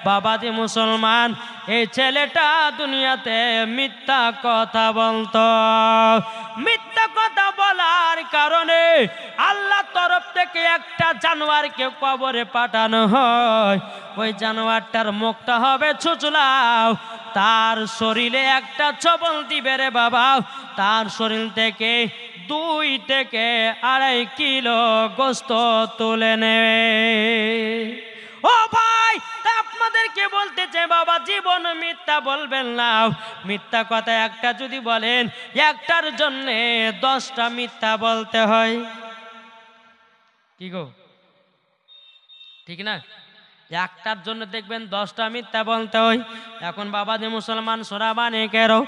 বাবাজি মুসলমান, এই ছেলেটা দুনিয়াতে মিথ্যা কথা বলতো। মিথ্যা কথা বলার কারণে আল্লাহ তরফ থেকে একটা জানোয়ারকে কবরে পাঠানো হয়। ওই জানোয়ারটার মুখটা হবে ছুচলাও, তার শরীরে একটা ছবল দিবে রে বাবা। তার শরীর থেকে 2 থেকে 2.5 কিলো গোস্ত তুলে নেবে। ও ভাই, আপনাদেরকে বলতেছে বাবা জীবন মিথ্যা বলবেন না। মিথ্যা কথা একটা যদি বলেন, একটার জন্য 10টা মিথ্যা বলতে হয়। কি গো, ঠিক না? একটার জন্য দেখবেন 10টা মিথ্যা বলতে হয়। এখন বাবা যে মুসলমান সোনা বানিকেরো,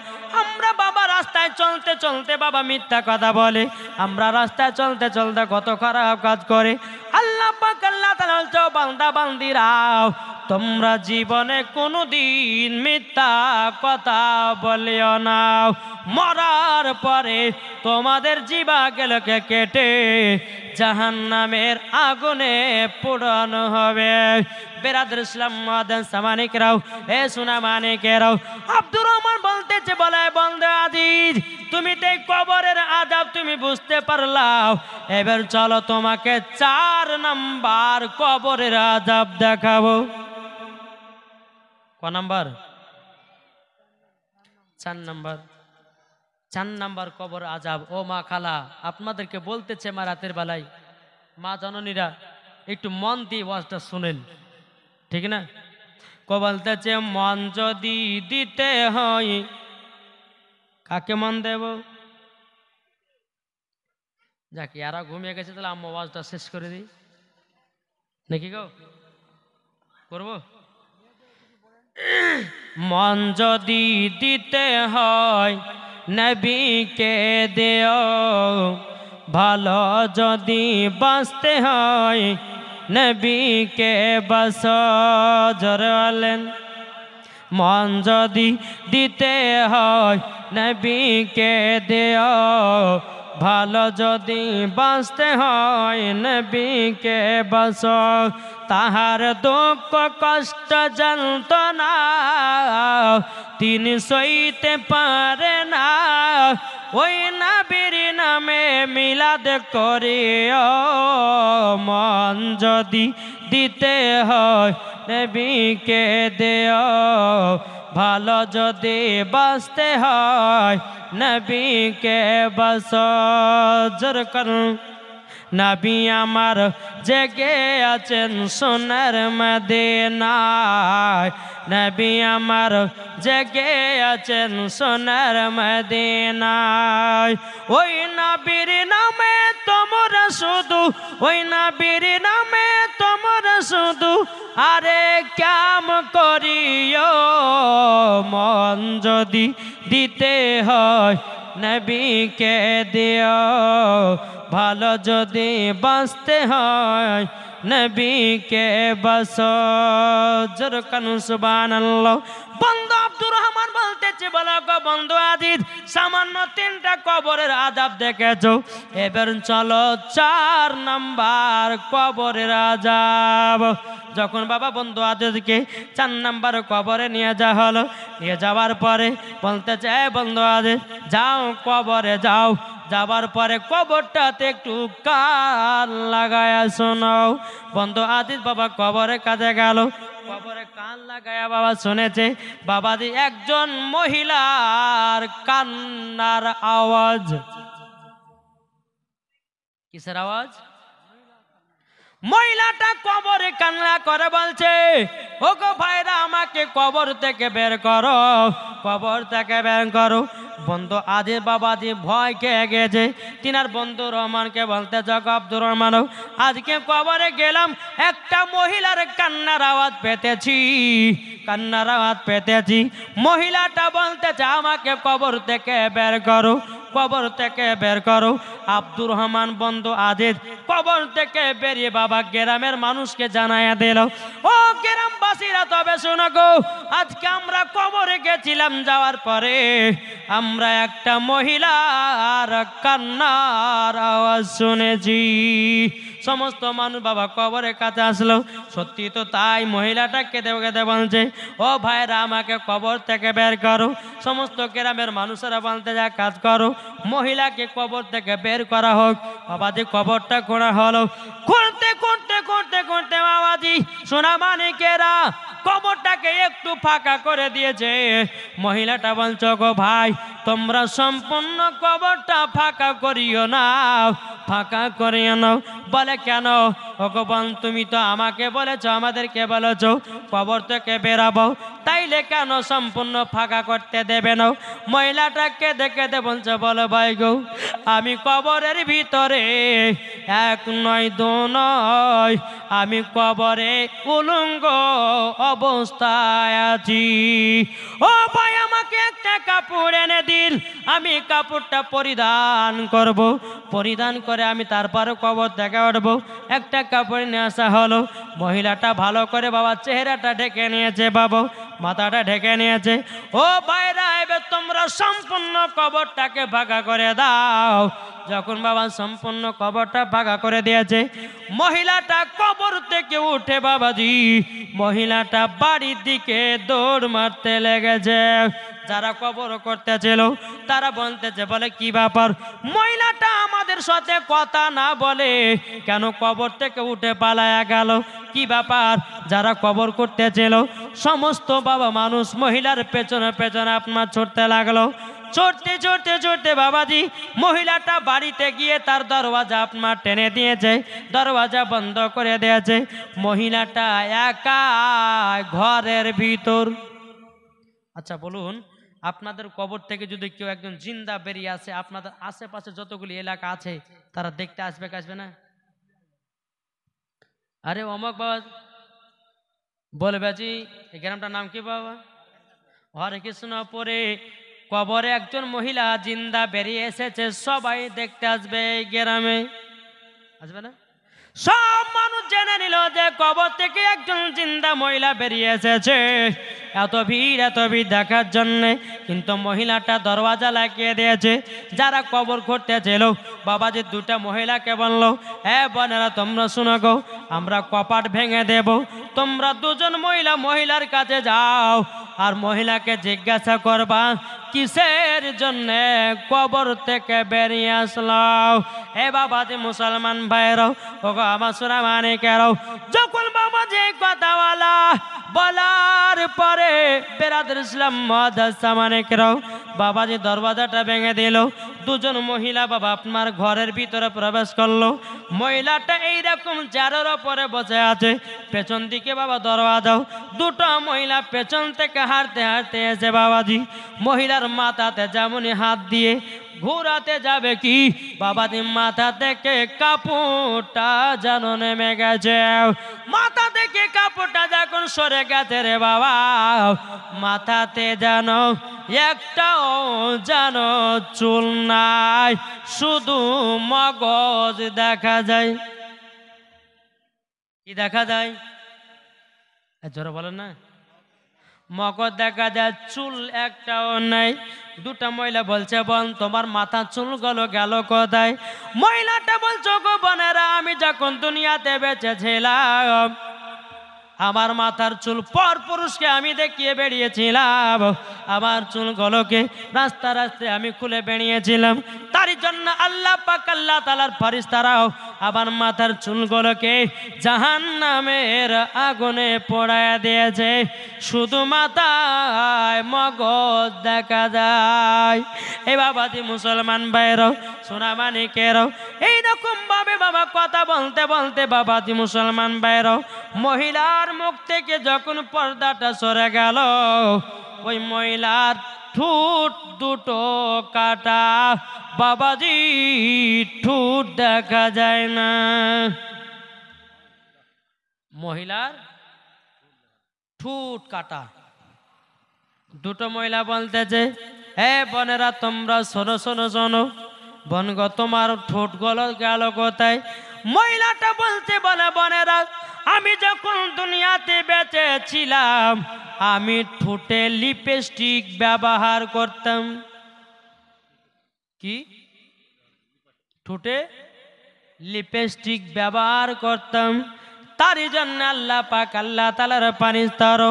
আমরা বাবা রাস্তায় চলতে চলতে বাবা মিথ্যা কথা বলে, আমরা রাস্তায় চলতে চলতে কত খারাপ কাজ করে। আল্লাহ পাক আল্লাহ তাআলা বলছে, বান্দা বান্দিরাও তোমরা জীবনে কোনোদিন মিথ্যা কথা বলিও না। মরার পরে তোমাদের জিহ্বাগুলোকে কেটে জাহান্নামের আগুনে পোড়ানো হবে। বেরাদর ইসলাম মাদান সামানিকরাও, এ সোনা মানিকেরাও, আব্দুর রহমান বলতেছে, বলে বন্ধু আজিজ তুমি তো কবরের আযাব তুমি বুঝতে পারলাও, এবার চলো তোমাকে 4 নাম্বার কবরের আযাব দেখাবো। ক নাম্বার? 4 নাম্বার। 4 নাম্বার কবর আযাব। ও মা খালা আপনাদেরকে বলতেছে, মা রাতের বেলায় মা জননীরা একটু মন দিয়ে ওয়াজটা শুনেন, ঠিক না? বলতেছে মন যদি দিতে হয়, কাকে মন দেব? যাক এরা ঘুমিয়ে গেছে, তাহলে আম্মা ওয়াজটা শেষ করে দিই নাকি গো? করবো? মন যদি দিতে হয় নবীকে দিও, ভালো যদি বাঁচতে হয় নবীকে বাঁচ। জোরে বলেন। মন যদি দিতে হয় নবীকে দিও, ভালো যদি বাঁচতে হয় নবীকে বাঁচ। তাহার দুঃখ কষ্ট যন্ত্রণা তিনি সইতে পারে না, ওই নবীর নামে মিলাদ করিও। মন যদি দিতে হয় নবীকে দিও, ভালো যদি বাঁচতে হয় নবীকে বাঁচ। জোর করুন। নবী আমার জেগে আছেন সোনার মদিনায়, নবী আমার জেগে আছেন সোনার মদিনায়। ওই নবীর নামে তোমরা শুধু, ওই নবীর নামে তোমরা শুধু আরে কাম করিও। মন যদি দিতে হয় নবীকে দিও, ভালো যদি বাঁচতে হয় নবীকে বাঁচ। জোর কানু সুবহানাল্লাহ। বন্ধু আব্দুর রহমান বলতে বলতেছে, বলো গো বন্ধু আজিজ, সামান্য 3টা কবরের আযাব দেখেছো, এবার চলো 4 নাম্বার কবরের আযাব। যখন বাবা বন্ধু আজিজকে 4 নাম্বার কবরে নিয়ে যাওয়া হলো, নিয়ে যাওয়ার পরে বলতেছে, বন্ধু আজিজ যাও কবরে যাও, যাবার পরে কবরটাতে একটু কান লাগায়া শোনাও। বন্ধু আজিজ বাবা কবরের কাছে গেল, কবরে কান লাগায়া বাবা শুনেছে বাবাজি একজন মহিলার কান্নার আওয়াজ। কিসের আওয়াজ? মহিলাটা কবরে কান্না করে বলছে, ও গো ভাইরা আমাকে কবর থেকে বের করো, কবর থেকে বের করো। বন্ধু আজিজ বাবাজি ভয় খেয়ে গেছে। তিনার বন্ধু রহমানকে বলতে, যাক আব্দুর রহমান, আজকে কবরে গেলাম, একটা মহিলার কান্নার আওয়াজ পেতেছি, কান্নার আওয়াজ পেতেছি। মহিলাটা বলতেছে আমাকে কবর থেকে বের করো, কবর থেকে বের করো। আব্দুর রহমান বন্ধু আজিজ কবর থেকে বেরিয়ে বাবা গ্রামের মানুষকে জানাইয়া দিল, ও গ্রামবাসীরা তবে শোনো গো, আজকে আমরা কবরে গেছিলাম, যাওয়ার পরে আমরা একটা মহিলার কান্নার আওয়াজ শুনেছি। সমস্ত মানুষ বাবা কবরের কাছে আসলো, সত্যি তো তাই, মহিলাটা কেঁদে কেঁদে বলছে, ও ভাইরা আমাকে কবর থেকে বের করো। সমস্ত গ্রামের মানুষেরা বলতে, যা কাজ করো, মহিলাকে কবর থেকে বের করা হোক। বাবাজি কবরটা করা হলো, করতে করতে করতে করতে বাবাজি সোনা মানিকেরা কবরটাকে একটু ফাঁকা করে দিয়েছে। মহিলাটা বলছো, গো ভাই তোমরা সম্পূর্ণ কবরটা ফাঁকা করিও না, ফাঁকা করিও না। বলে কেন? ভগবান তুমি তো আমাকে বলেছো, আমাদেরকে বলেছো কবর থেকে বেরাবো, তাইলে কেন সম্পূর্ণ ফাঁকা করতে দেবে না? মহিলাটাকে দেখে দে বলছে, বলো ভাই গো, আমি কবরের ভিতরে 1 নয় 2 নয়, আমি কবরে উলঙ্গ অবস্থায় আছি। ও ভাই আমাকে একটা কাপড় এনে দিন, আমি কাপড়টা পরিধান করব, পরিধান করে আমি তারপরে কবর থেকে উঠবো। একটা কাপড় নিয়ে আসা হলো, মহিলাটা ভালো করে বাবা চেহারাটা ঢেকে নিয়েছে, বাবা মাথাটা ঢেকে নিয়েছে। ও ভাইরা এবার তোমরা সম্পূর্ণ কবরটাকে ফাঁকা করে দাও। যখন বাবা সম্পূর্ণ কবরটা ফাঁকা করে দিয়েছে, মহিলাটা কবর থেকে উঠে বাবাজি মহিলাটা বাড়ির দিকে দৌড় মারতে লেগেছে। যারা কবর করতেছিল তারা বলতেছে, বলে কি ব্যাপার, মহিলাটা আমাদের সাথে কথা না বলে কেন কবর থেকে উঠে পালায়া গেল, কি ব্যাপার? যারা কবর করতেছিল সমস্ত বাবা মানুষ মহিলার পেছনে পেছনে আপনার ছুটতে লাগলো। চড়তে চড়তে চড়তে বাবাজি মহিলাটা বাড়িতে গিয়ে তার দরওয়াজা আপনার টেনে দিয়েছে, দরওয়াজা বন্ধ করে দিয়েছে। মহিলাটা একা ঘরের ভিতর। আচ্ছা বলুন, আপনাদের কবর থেকে যদি কেউ একজন জিন্দা বেরিয়ে আসে, আপনাদের আশেপাশে যতগুলি এলাকা আছে তারা দেখতে আসবে কি আসবে না? আরে অমক বাবা বলবে, জি এই গ্রামটার নাম কি বাবা? হরে কৃষ্ণ পরে কবরে একজন মহিলা জিন্দা বেরিয়ে এসেছে, সবাই দেখতে আসবে এই গ্রামে, আসবে না? সব মানুষ জেনে নিল যে কবর থেকে একজন জিন্দা মহিলা বেরিয়ে এসেছে। এত ভিড় দেখার জন্যে, কিন্তু মহিলাটা দরওয়াজা লাগিয়ে দিয়েছে। যারা কবর করতেছিল বাবাজি 2টা মহিলাকে বললো, হ্যাঁ বোনেরা তোমরা শোনো গো, আমরা কপাট ভেঙে দেব, তোমরা 2জন মহিলার কাছে যাও আর মহিলাকে জিজ্ঞাসা করবা কিসের জন্যে কবর থেকে বেরিয়ে আসলাম। এ বাবাজি মুসলমান ভাইরাও, ও আমার সোনা মানিকেরাও, যখন বাবাজি কথা বলার পরে বেরাদর ইসলাম মুআদ্দাস মানিকেরাও বাবাজি দরওয়াজাটা ভেঙে দিল। 2জন মহিলা বাবা আপনার ঘরের ভিতরে প্রবেশ করলো। মহিলাটা এইরকম চেয়ারের ওপরে বসে আছে, পেছন দিকে বাবা দরওয়াজাও। 2টা মহিলা পেছন থেকে হাঁটতে হাঁটতে এসে বাবাজি মহিলার মাথাতে যেমনই হাত দিয়ে ঘোরাতে যাবে কি বাবাজি মাথা থেকে কাপড়টা যেন নেমে গেছে। মাথা থেকে কাপড়টা যখন সরে গেছে রে বাবা, মাথাতে যেন একটাও যেন চুল নাই, শুধু মগজ দেখা যায়। কি দেখা যায়? জোরে বলেন না। মগজ দেখা যায় চুল একটাও নাই। দুটা মহিলা বলছে, বোন তোমার মাথা চুলগুলো গেল কোথায়? মহিলাটা বলছে, গো বোনেরা, আমি যখন দুনিয়াতে বেঁচে ছিলাম আমার মাথার চুল পর পুরুষকে আমি দেখিয়ে বেরিয়েছিলাম, আমার চুলগুলোকে রাস্তা রাস্তায় আমি খুলে বেরিয়েছিলাম। তারই জন্য আল্লাহ পাক আল্লাহ তাআলার ফেরেশতারাও আমার মাথার চুলগুলোকে জাহান্নামের আগুনে পোড়ায় দিয়েছে, শুধু মাথায় মগজ দেখা যায়। এই বাবাজি মুসলমান ভাইরাও সোনা মানিকেরাও এইরকম ভাবে বাবা কথা বলতে বলতে বাবাজি মুসলমান ভাইরাও মহিলার মুখ থেকে যখন পর্দাটা সরে গেল, ওই মহিলার ঠোঁট দুটো কাটা, বাবাজি ঠোঁট দেখা যায় না। মহিলার ঠোঁট কাটা। দুটো মহিলা বলতেছে, হে বোনেরা তোমরা শোনো শোনো শোনো, বোন গো তোমার ঠোঁট গলো গেল কোথায়? মহিলাটা বলতে বলে, বোনেরা আমি যখন দুনিয়াতে বেঁচে ছিলাম আমি ঠোঁটে লিপস্টিক ব্যবহার করতাম। কি? ঠোঁটে লিপস্টিক ব্যবহার করতাম। তারই জন্য আল্লাহ পাক আল্লাহ তাআলার ফেরেশতারা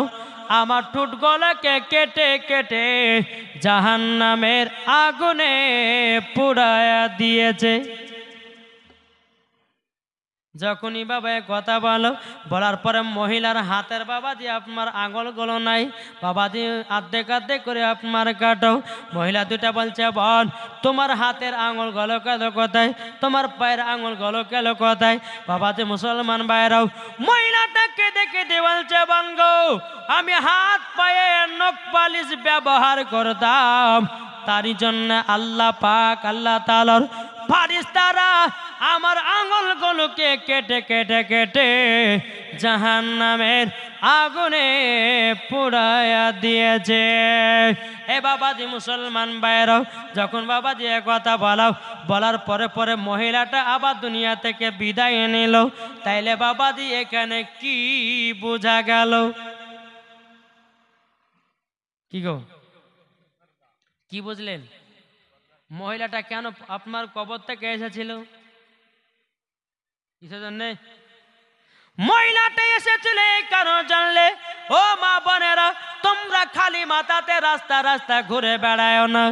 আমার ঠোঁটগুলোকে কেটে কেটে জাহান্নামের আগুনে পুড়ায়া দিয়েছে। যখনই বাবা কথা বলার পরে মহিলার হাতের বাবাজি আপনার আঙুলগুলো নাই, বাবাজি আর্ধেক আর্ধেক করে আপনার কাটো। মহিলা দুটা বলছে, বোন তোমার হাতের আঙুলগুলো গেল কোথায়? তোমার পায়ের আঙুলগুলো গেল কোথায়? বাবাজি মুসলমান ভাইরাও মহিলাটাকে দেখে দিয়ে বলছে, বোন গো আমি হাত পায়ে নখ পালিশ ব্যবহার করতাম, তারই জন্য আল্লাহ পাক আল্লাহ তাআলার ফেরেশতারা আমার আঙুলগুলোকে কেটে কেটে কেটে জাহান্নামের আগুনে পোড়ায়া দিয়েছে। এ বাবাজি মুসলমান ভাইরাও যখন বাবাজি এ কথা বলার পরে পরে মহিলাটা আবার দুনিয়া থেকে বিদায় নিল, তাইলে বাবাজি এখানে কি বোঝা গেল? কি গো, কি বুঝলেন? মহিলাটা কেন আপনার কবর থেকে এসেছিল? কিসের জন্যে মহিলাটা এসেছিল? কেন জানলে? ও মা বোনেরা, তোমরা খালি মাথাতে রাস্তা রাস্তা ঘুরে বেড়ায় না।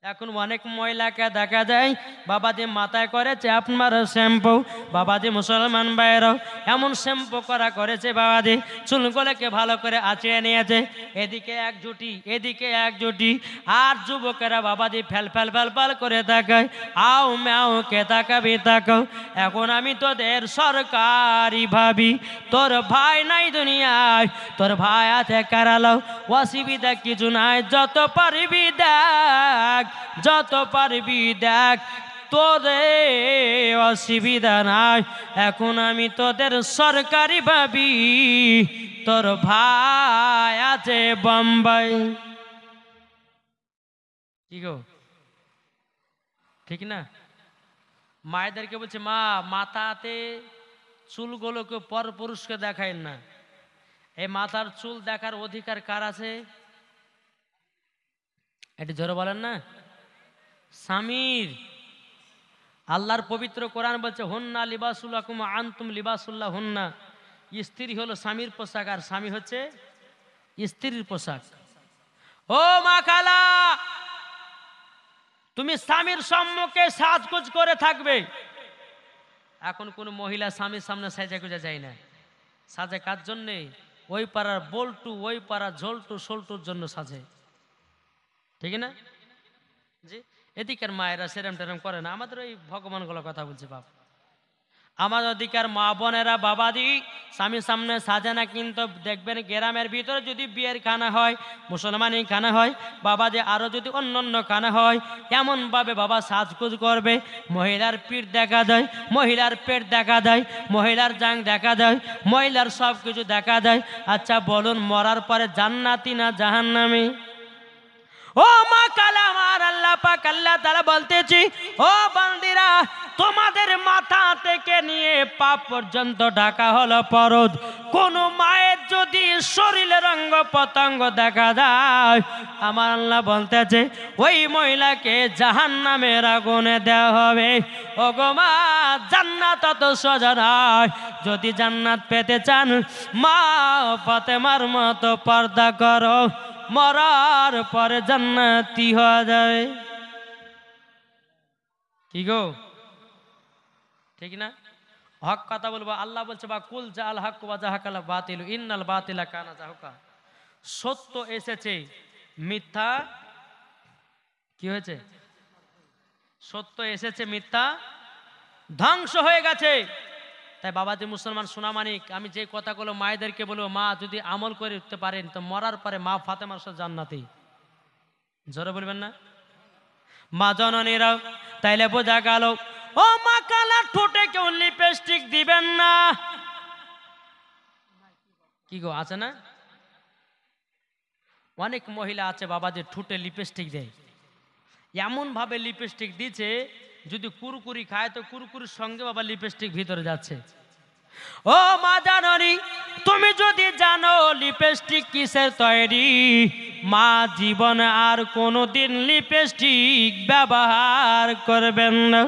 এখন অনেক মহিলাকে দেখা যায় বাবাজি মাথায় করেছে আপনার শ্যাম্পু। বাবাজি মুসলমান ভাইরাও এমন শ্যাম্পু করেছে, বাবাজি চুলগুলোকে ভালো করে আঁচিয়ে নিয়েছে, এদিকে এক জুটি এদিকে এক জুটি। আর যুবকেরা বাবাজি ফেল ফেল ফেল ফেল করে তাকায়, আও ম্যাও কে তাকাবি তাকাও। এখন আমি তোদের সরকারি ভাবি, তোর ভাই নাই দুনিয়ায়, তোর ভাই আছে কারালাও, অসুবিধা কিছু নাই, যত পারবি দেখ, যত পারবি দেখ, তোদের অসুবিধা নাই। এখন আমি তোদের সরকারি ভাবি, তোর ভাই আছে বোম্বাই। কি গো, ঠিক না? মায়েদেরকে বলছে, মা মাথাতে চুলগুলোকে পর পুরুষকে দেখায় না। এই মাথার চুল দেখার অধিকার কার আছে? এটি জোরে বলেন না। স্বামীর। আল্লাহর পবিত্র কোরআন বলছে, হুন্না লিবাসুল্লাকুম আনতুম লিবাসুল্লাহ হুন্না। স্ত্রী হলো স্বামীর পোশাক আর স্বামী হচ্ছে স্ত্রীর পোশাক। ও মা খালা, তুমি স্বামীর সম্মুখে সাজগোজ করে থাকবে। এখন কোন মহিলা স্বামীর সামনে সাজা গুজা যায় না। সাজে কার জন্যে? ওই পাড়ার বল্টু, ওই পাড়ার ঝোলটু সোলটুর জন্য সাজে, ঠিক না? জি, এদিকের মায়েরা সেরম টেরম করে না। আমাদের ওই ভগবানগুলো কথা বলছে বাপ। আমার অধিকার মা বোনেরা বাবাদি স্বামীর সামনে সাজে না, কিন্তু দেখবেন গ্রামের ভিতরে যদি বিয়ের খানা হয়, মুসলমানি খানা হয়, বাবা যে আরও যদি অন্য অন্য খানা হয়, এমনভাবে বাবা সাজগুজ করবে। মহিলার পিঠ দেখা যায়, মহিলার পেট দেখা যায়, মহিলার জাং দেখা যায়, মহিলার সব কিছু দেখা যায়। আচ্ছা বলুন, মরার পরে জান্নাতি না জাহান্নামী? ও মা কালা, আমার আল্লাহ পাক আল্লাহ তাআলা বলতেছি, ও বান্দিরা তোমাদের মাথা থেকে নিয়ে পা পর্যন্ত ঢাকা হলো পরদ। কোন মায়ের যদি শরীরের অঙ্গ প্রত্যঙ্গ দেখা যায়, আমার আল্লাহ বলতেছে ওই মহিলাকে জাহান্নামের আগুনে দেওয়া হবে। ওগো মা, জান্নাত অত সোজা নয়। যদি জান্নাত পেতে চান, মা ফাতেমার মতো পর্দা করো, মরার পরে জান্নাতি হয়ে যাবে। কি গো, ঠিক না? হক কথা বলবো। আল্লাহ বলছে বা কুল জাল হক ওয়া জাহাকাল বাতিল ইন্নাল বাতিলা কানা জাহুকা। সত্য এসেছে, মিথ্যা কি হয়েছে? সত্য এসেছে, মিথ্যা ধ্বংস হয়ে গেছে। তাই বাবাজি মুসলমান সোনামানিক, আমি যে কথাগুলো মায়েদেরকে বলবো, মা যদি আমল করে উঠতে পারেন তো মরার পরে মা ফাতেমার সাথে জান্নাতি। জোরে বলবেন না মা জননীরা? তাইলে বোঝা গেল, ও মা কালা ঠোঁটে কেউ লিপস্টিক দিবেন না। কি গো, আছে না? অনেক মহিলা আছে বাবাজি ঠোঁটে লিপস্টিক দেয়, এমন ভাবে লিপস্টিক দিচ্ছে, যদি কুরকুরি খায় তো কুরকুরির সঙ্গে বাবা লিপস্টিক ভিতরে যাচ্ছে। ও মা জাননি, তুমি যদি জানো লিপস্টিক কিসের তৈরি, মা জীবন আর কোনোদিন লিপস্টিক ব্যবহার করবেন না।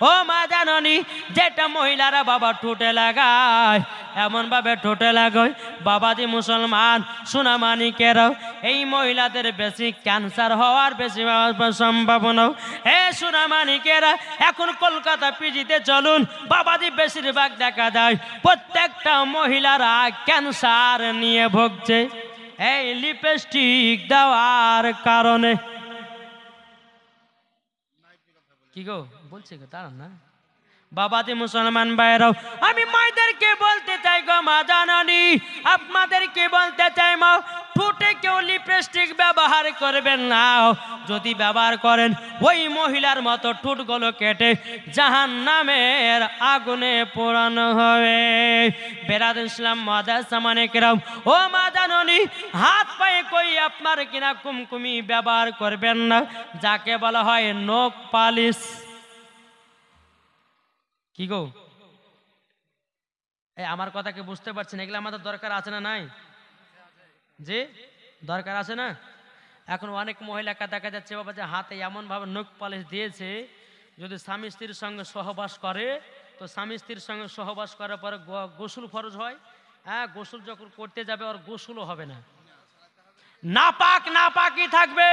ও মা জাননি, যেটা মহিলারা বাবা ঠোঁটে লাগায়, এমন ভাবে ঠোঁটে লাগায় বাবাজি মুসলমান সোনামানিকেরাও, এই মহিলাদের বেশি ক্যান্সার হওয়ার বেশি সম্ভাবনা। এ সোনামানিকেরা, এখন কলকাতা পিজিতে চলুন বাবাজি, বেশিরভাগ দেখা যায় প্রত্যেকটা মহিলারা ক্যান্সার নিয়ে ভুগছে এই লিপস্টিক দেওয়ার কারণে। কি গো, বলছি গো, তারা না বাবাজি মুসলমান ভাইরাও, আমি মায়েদেরকে বলতে চাই গো মা জাননি, আপনাদেরকে বলতে চাই মা, ঠোঁটে কেউ লিপস্টিক ব্যবহার করবেন না। যদি ব্যবহার করেন ওই মহিলার মতো ঠোঁটগুলো কেটে জাহান্নামের আগুনে পোড়ানো হবে। বেরাদুল ইসলাম মাদ্রাসা মানিকরাম, ও মা জাননি, হাত পায়ে কই আপনার কিনা কুমকুমি ব্যবহার করবেন না, যাকে বলা হয় নখ পালিশ। কি গো, এই আমার কথা কি বুঝতে পারছেন? এগুলো আমাদের দরকার আছে না নাই? যে দরকার আছে না? এখন অনেক মহিলাকে দেখা যাচ্ছে বাবা যে হাতে এমন ভাবে নখ পালিশ দিয়েছে, যদি স্বামী স্ত্রীর সঙ্গে সহবাস করে তো স্বামী স্ত্রীর সঙ্গে সহবাস করার পরে গোসল ফরজ হয়। হ্যাঁ, গোসল যখন করতে যাবে আর গোসলও হবে না, নাপাক নাপাকি থাকবে।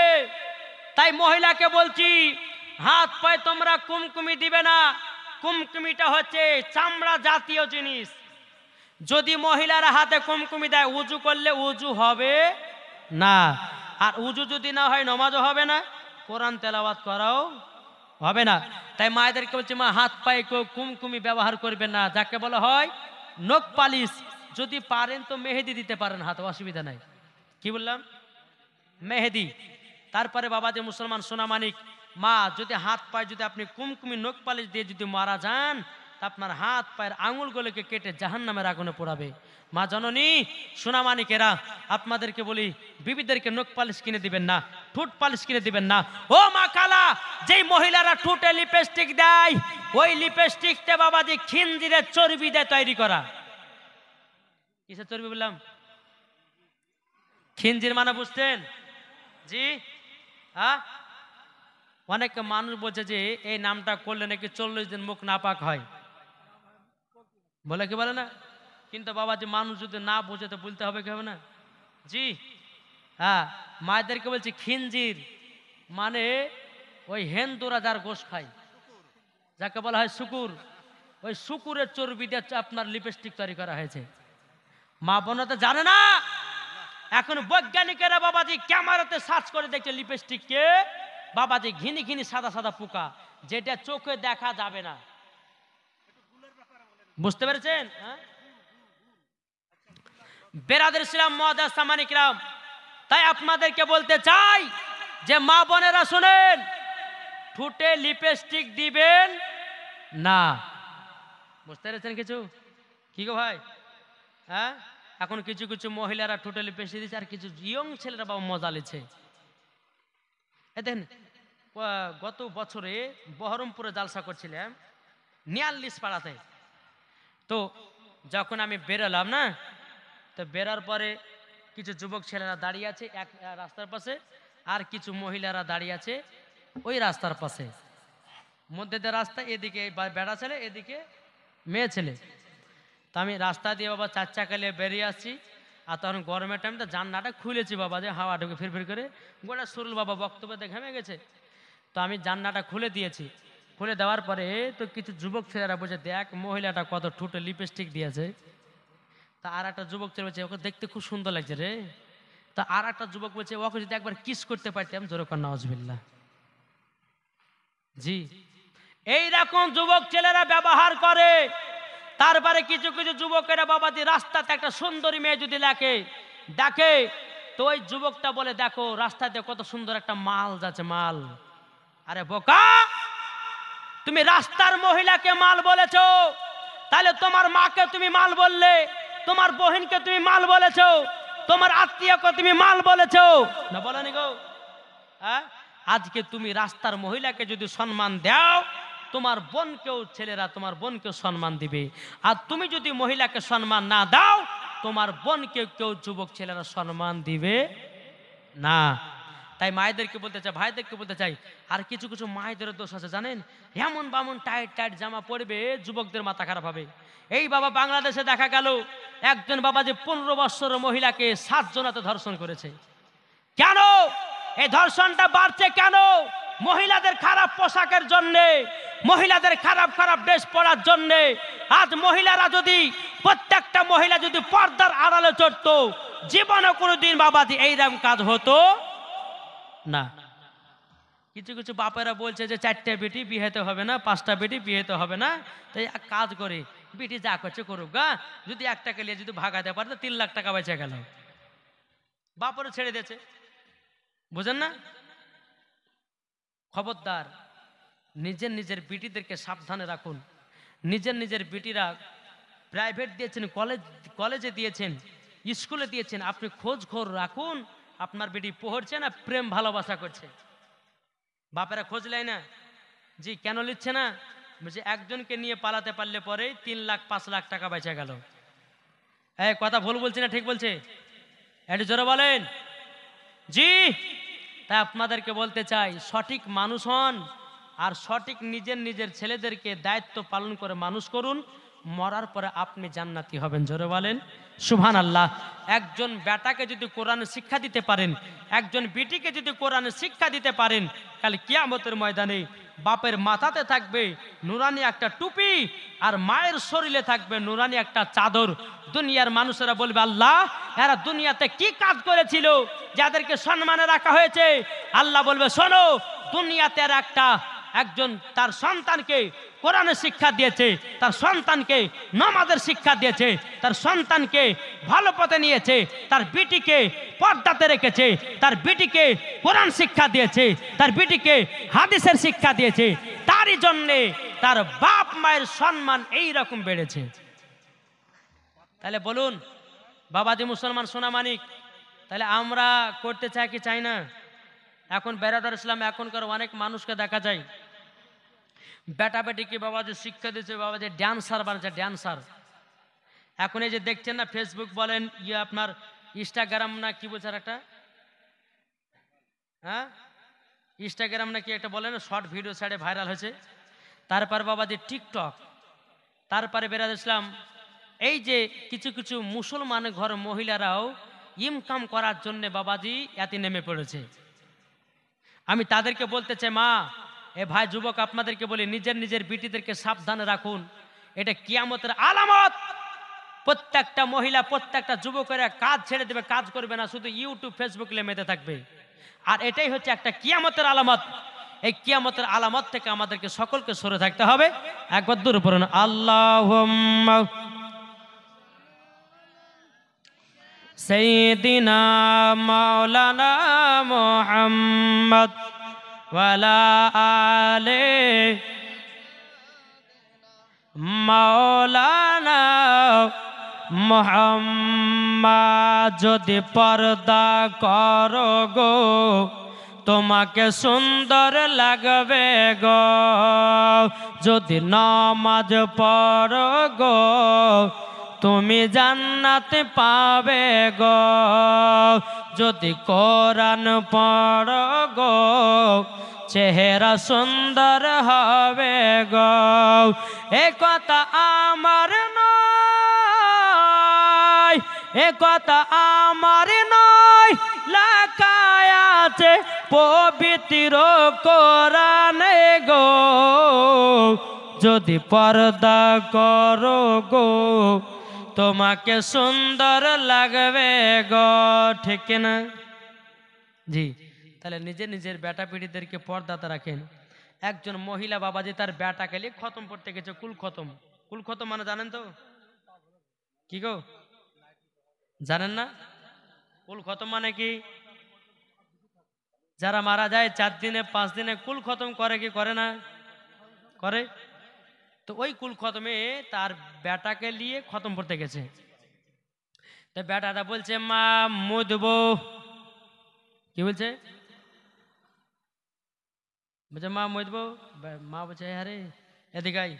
তাই মহিলাকে বলছি, হাত পায়ে তোমরা কুমকুমি দিবে না। কুমকুমিটা হচ্ছে চামড়া জাতীয় জিনিস। যদি মহিলারা হাতে কুমকুমি দেয়, উজু করলে উজু হবে না, আর উজু যদি না হয় নমাজও হবে না, কোরআন তেলাওয়াত করাও হবে না। তাই মায়েদেরকে বলছে, মা হাত পায়ে কেউ কুমকুমি ব্যবহার করবেন না, যাকে বলা হয় নখ পালিশ। যদি পারেন তো মেহেদি দিতে পারেন হাতে, অসুবিধা নাই। কি বললাম? মেহেদি। তারপরে বাবা যে মুসলমান সোনামানিক, মা যদি হাত পায়ে যদি আপনি কুমকুমি নখ পালিশ দিয়ে যদি মারা যান, তা আপনার হাত পায়ের আঙুলগুলোকে কেটে জাহান্নামের আগুনে পোড়াবে। মা জননী সোনামানিকেরা, আপনাদেরকে বলি, বিবিদেরকে নখ পালিশ কিনে দিবেন না, ঠোঁট পালিশ কিনে দিবেন না। ও মা কালা, যেই মহিলারা ঠোঁটে লিপস্টিক দেয়, ওই লিপস্টিকটা বাবাজি খিনজিরের চর্বি দিয়ে তৈরি করা। কিসের চর্বি বললাম? খিনজির মানে বুঝতেন? জি হ্যাঁ। অনেক মানুষ বলছে যে এই নামটা করলে নাকি 40 দিন মুখ নাপাক হয়, বলে কি বলে না? কিন্তু বাবা যে মানুষ যদি না বোঝে তো বলতে হবে কি হবে না? জি হ্যাঁ। মায়েদেরকে বলছি, খিনজির মানে ওই হেন্দুরা যার গোশ খায়, যাকে বলা হয় শুকুর, ওই শুকুরের চর্বি দিয়ে আপনার লিপস্টিক তৈরি করা হয়েছে। মা বোন তো জানে না। এখন বৈজ্ঞানিকেরা বাবাজি ক্যামেরাতে সার্চ করে দেখছে লিপস্টিককে বাবাজি ঘিনি ঘিনি সাদা সাদা পোকা, যেটা চোখে দেখা যাবে না। বুঝতে পেরেছেন? বেরাদুল ইসলাম মুআজ্জাজ মানিকরাম, তাই আপনাদেরকে বলতে চাই যে মা বোনেরা শুনেন, ঠোঁটে লিপস্টিক দিবেন না। বুঝতে পেরেছেন কিছু? কি গো ভাই? হ্যাঁ, এখন কিছু কিছু মহিলারা ঠোঁটে লিপস্টিক দিচ্ছে, আর কিছু ইয়ং ছেলেরা বাবা মজা লিছে। দেখেন, গত বছরে বহরমপুরে জালসা করছিলাম, ৪৯ পাড়াতে। তো যখন আমি বেরোলাম না, তো বেরোর পরে কিছু যুবক ছেলেরা দাঁড়িয়ে আছে এক রাস্তার পাশে, আর কিছু মহিলারা দাঁড়িয়ে আছে ওই রাস্তার পাশে। মধ্যে দিয়ে রাস্তা, এদিকে বেড়া ছেলে, এদিকে মেয়ে ছেলে। তো আমি রাস্তা দিয়ে বাবা 4 চাকা নিয়ে বেরিয়ে আসছি। আর তখন গরমের টাইমটা জানলাটা খুলেছি বাবা, যে হাওয়া ঢুকে ফিরফির করে, গোটা সুরুল বাবা বক্তব্যতে ঘেমে গেছে। তো আমি জানলাটা খুলে দিয়েছি। খুলে দেওয়ার পরে তো কিছু যুবক ছেলেরা বলছে, দেখ মহিলাটা কত ঠোঁটে লিপস্টিক দিয়েছে। তা আর একটা যুবক ছেলে বলছে, ওকে দেখতে খুব সুন্দর লাগছে রে। তা আর একটা যুবক বলছে, ওকে যদি একবার কিস করতে পারতাম, জোরে কর নাউজুবিল্লাহ। জি, এইরকম যুবক ছেলেরা ব্যবহার করে। তারপরে কিছু কিছু যুবকেরা বাবাজি রাস্তাতে একটা সুন্দরী মেয়ে যদি দেখে, তো ওই যুবকটা বলে, দেখো রাস্তাতে কত সুন্দর একটা মাল যাচ্ছে, মাল। আরে বোকা, তুমি রাস্তার মহিলাকে মাল বলেছো, তাহলে তোমার মাকে তুমি মাল বললে, তোমার বহিনকে তুমি মাল বলেছো, তোমার আত্মীয়কে তুমি মাল বলেছো না, বলেনি গো? আজকে তুমি রাস্তার মহিলাকে যদি সম্মান দাও, তোমার বোনকেও, ছেলেরা তোমার বোনকেও সম্মান দিবে। আর তুমি যদি মহিলাকে সম্মান না দাও, তোমার বোনকে কেউ, যুবক ছেলেরা সম্মান দিবে না। তাই মায়েদেরকে বলতে চাই, ভাইদেরকে বলতে চাই, আর কিছু কিছু মায়েদের দোষ আছে জানেন, এমন বামন টাইট টাইট জামা পরবে, যুবকদের মাথা খারাপ হবে। এই বাবা বাংলাদেশে দেখা গেল একজন বাবা যে 15 বছরের মহিলাকে 7 জনাতে ধর্ষণ করেছে। কেন এই ধর্ষণটা বাড়ছে? কেন? মহিলাদের খারাপ পোশাকের জন্যে, মহিলাদের খারাপ খারাপ ড্রেস পরার জন্যে। আজ মহিলারা যদি, প্রত্যেকটা মহিলা যদি পর্দার আড়ালে চড়তো, জীবনে কোনোদিন বাবাজি এইরকম কাজ হতো না। কিছু কিছু বাপেরা বলছে যে 4টে বেটি বিয়েতে হবে না, 5টা বেটি বিয়েতে হবে না, তাই এক কাজ করে বেটি যা করছে করুক গা, যদি একটাকে নিয়ে যদি ভাগাতে পারে তো 3 লাখ টাকা বেঁচে গেল। বাপরে ছেড়ে দিয়েছে, বুঝেন না? খবরদার, নিজের নিজের বিটিদেরকে সাবধানে রাখুন। নিজের নিজের বিটিরা প্রাইভেট দিয়েছেন, কলেজে দিয়েছেন, স্কুলে দিয়েছেন, আপনি খোঁজ রাখুন আপনার বেটি পড়ছে না প্রেম ভালোবাসা করছে। বাপেরা খোঁজ নেয় না। জি, কেন লিখছে না? বলছে একজনকে নিয়ে পালাতে পারলে পরে 3 লাখ 5 লাখ টাকা বেঁচে গেল। এই কথা ভুল বলছি না ঠিক বলছে? একটু জোরে বলেন। জি, তাই আপনাদেরকে বলতে চাই, সঠিক মানুষ হন, আর সঠিক নিজের নিজের ছেলেদেরকে দায়িত্ব পালন করে মানুষ করুন। মরার পরে আপনি জান্নাতি হবেন। জোরে বলেন সুবহানাল্লাহ। একজন বেটাকে যদি কোরআন শিক্ষা দিতে পারেন, একজন বিটিকে যদি কোরআন শিক্ষা দিতে পারেন, কাল কিয়ামতের ময়দানে বাপের মাথাতে থাকবে নুরানি একটা টুপি, আর মায়ের শরীরে থাকবে নুরানি একটা চাদর। দুনিয়ার মানুষেরা বলবে, আল্লাহ এরা দুনিয়াতে কি কাজ করেছিল যাদেরকে সম্মানে রাখা হয়েছে? আল্লাহ বলবে, শোনো, দুনিয়াতে একজন তার সন্তানকে কোরআনের শিক্ষা দিয়েছে, তার সন্তানকে নামাজের শিক্ষা দিয়েছে, তার সন্তানকে ভালো পথে নিয়েছে, তার বিটিকে পর্দাতে রেখেছে, তার বিটিকে কোরআন শিক্ষা দিয়েছে, তার বিটিকে হাদিসের শিক্ষা দিয়েছে। তারই জন্যে তার বাপ মায়ের সম্মান এই রকম বেড়েছে। তাহলে বলুন বাবাজি মুসলমান সোনা মানিক, তাহলে আমরা করতে চাই কি চাই না? এখন বেরাদার ইসলাম এখনকার অনেক মানুষকে দেখা যায় বেটা বেটিকে বাবাজি শিক্ষা দিচ্ছে, বাবাজি ড্যান্সার বানাচ্ছে, ড্যান্সার। এখন এই যে দেখছেন না, ফেসবুক বলেন, আপনার ইনস্টাগ্রাম না কি বলছে একটা, হ্যাঁ ইনস্টাগ্রাম না কি একটা বলেন, শর্ট ভিডিও ছাড়ে ভাইরাল হয়েছে। তারপর বাবাজি টিকটক, তারপরে বেরাদার ইসলাম এই যে কিছু কিছু মুসলমান ঘর মহিলারাও ইনকাম করার জন্য বাবাজি এতে নেমে পড়েছে। আমি তাদেরকে বলতে চাই, মা এ ভাই যুবক আপনাদেরকে বলি, নিজের নিজের বিটিদেরকে সাবধানে রাখুন। এটা কিয়ামতের আলামত। প্রত্যেকটা মহিলা, প্রত্যেকটা যুবকেরা কাজ ছেড়ে দেবে, কাজ করবে না, শুধু ইউটিউব ফেসবুক মেতে থাকবে। আর এটাই হচ্ছে একটা কিয়ামতের আলামত। এই কিয়ামতের আলামত থেকে আমাদেরকে সকলকে সরে থাকতে হবে। একবার দূর পড়ুন, আল্লাহুম্মা সাইয়্যিদিনা মাওলানা মুহাম্মদ ওয়ালা আলে মাওলানা মুহাম্মদ। যদি পর্দা করো গো তোমাকে সুন্দর লাগবে গো, যদি নামাজ পড়ো গো তুমি জান্নাতে পাবে গো, যদি কোরআন পড়ো গো চেহারা সুন্দর হবে গো। এ কথা আমার নয়, এ কথা আমার নয়, লেখায় আছে পবিত্র কোরআনে গো, যদি পর্দা করো গো তোমাকে সুন্দর লাগবে গো, ঠিক না? জি, তাহলে নিজের নিজের বেটা পিড়িদেরকে পর্দাতে রাখেন। একজন মহিলা বাবাজি তার বেটাকে নিয়ে খতম পড়তে গেছে, কুল খতম। কুল খতম মানে জানেন তো কি গো? জানেন না? কুল খতম মানে কি? যারা মারা যায় 4 দিনে 5 দিনে কুল খতম করে কি করে না? করে। তো ওই কুল খতমে তার বেটাকে নিয়ে খতম পড়তে গেছে। তো বেটাটা বলছে মা মুদবো, কি বলছে? বলছে মা মুদবো। মা বলছে আরে এদিকে আয়,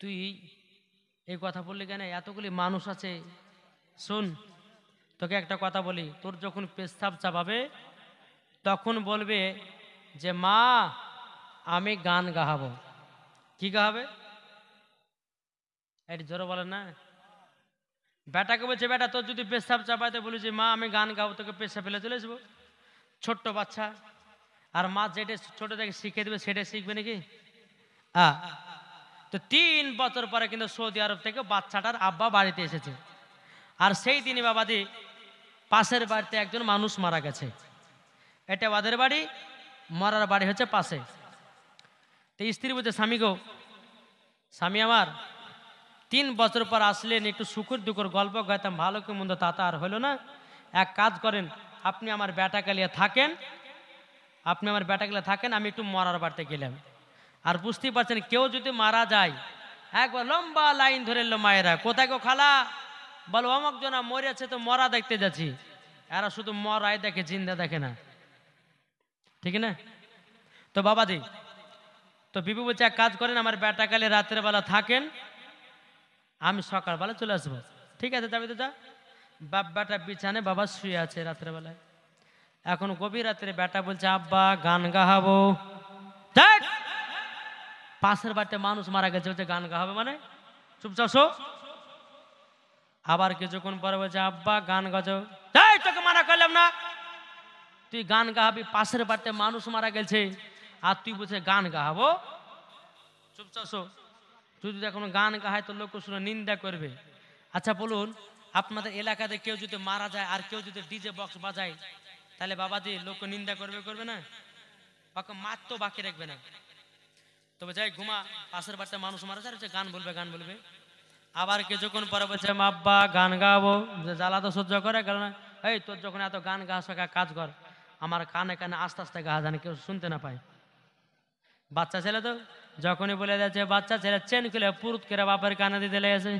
তুই এই কথা বললি কেন? এতগুলি মানুষ আছে, শোন তোকে একটা কথা বলি, তোর যখন পেশাব চাপাবে তখন বলবে যে মা আমি গান গাহাবো। কি গাহাবে? এটি জোরে বলেন না। বেটাকে বলছে বেটা তোর যদি পেশাব চাপাইতে বলি যে মা আমি গান গাবো, তোকে পেশাব ফেলে চলে আসবো। ছোট্ট বাচ্চা, আর মা যেটা ছোট থেকে শিখে দেবে সেটা শিখবে নাকি? তো 3 বছর পরে কিন্তু সৌদি আরব থেকে বাচ্চাটার আব্বা বাড়িতে এসেছে। আর সেই দিনই বাবাজি পাশের বাড়িতে একজন মানুষ মারা গেছে। এটা ওদের বাড়ি, মরার বাড়ি হচ্ছে পাশে। তো স্ত্রী বলছে স্বামী গো, স্বামী আমার 3 বছর পর আসলেন, একটু সুখের দুঃখের গল্প গাইতাম, ভালো কি মন্দ তা আর হলো না। এক কাজ করেন, আপনি আমার বেটাকে নিয়ে থাকেন, আপনি আমার বেটাকে নিয়ে থাকেন, আমি একটু মরার বাড়িতে গেলাম। আর বুঝতেই পারছেন কেউ যদি মারা যায় একবার লম্বা লাইন ধরে এলো মায়েরা, কোথায় গো খালা? বলো অমুক জনা মরেছে তো মরা দেখতে যাচ্ছি। এরা শুধু মরাই দেখে, জিন্দা দেখে না, ঠিক না? তো বাবাজি, তো বিবু বলছে এক কাজ করেন আমার বেটাকালে রাতের বেলা থাকেন, আমি সকালবেলা চলে আসবো। ঠিক আছে যাবি তো যা। বাপ বেটা বিছানে বাবা শুয়ে আছে রাতের বেলায়। এখন গভীর রাত্রে বেটা বলছে আব্বা গান গাহাবো। পাশের বাড়িতে মানুষ মারা গেছে, বলছে গান গাহাবে মানে? চুপচাপ শো। আবার কিছুক্ষণ পরে বলছে আব্বা গান গাজো। তোকে মানা করলাম না, তুই গান গাহাবি? পাশের বাড়িতে মানুষ মারা গেছে আর তুই বলছে গান গাহাবো? চুপচাপ শো। তুই যদি এখন গান গাহায় তো লোক শুনে নিন্দা করবে। আচ্ছা বলুন, আপনাদের এলাকাতে কেউ যদি মারা যায় আর কেউ যদি ডিজে বক্স বাজায়, তাহলে বাবাজি লোক নিন্দা করবে, করবে না? ওকে মাত তো বাকি রাখবে না। তবে যাই ঘুমা, পাশের বাড়িতে মানুষ মারা যায়, গান বলবে, গান বলবে। আবার কিছুক্ষণ পরে বলছে আব্বা গান গাবো। জ্বালা তো সহ্য করে গেল না। এই তোর যখন এত গান গাছ, কাজ কর, আমার কানে কানে আস্তে আস্তে গা, জানে কেউ শুনতে না পায়। বাচ্চা ছেলে তো যখনই বলে যাচ্ছে, বাচ্চা ছেলে চেন খুলে পুরুত করে বাপের কানে দিতে লেগেছে,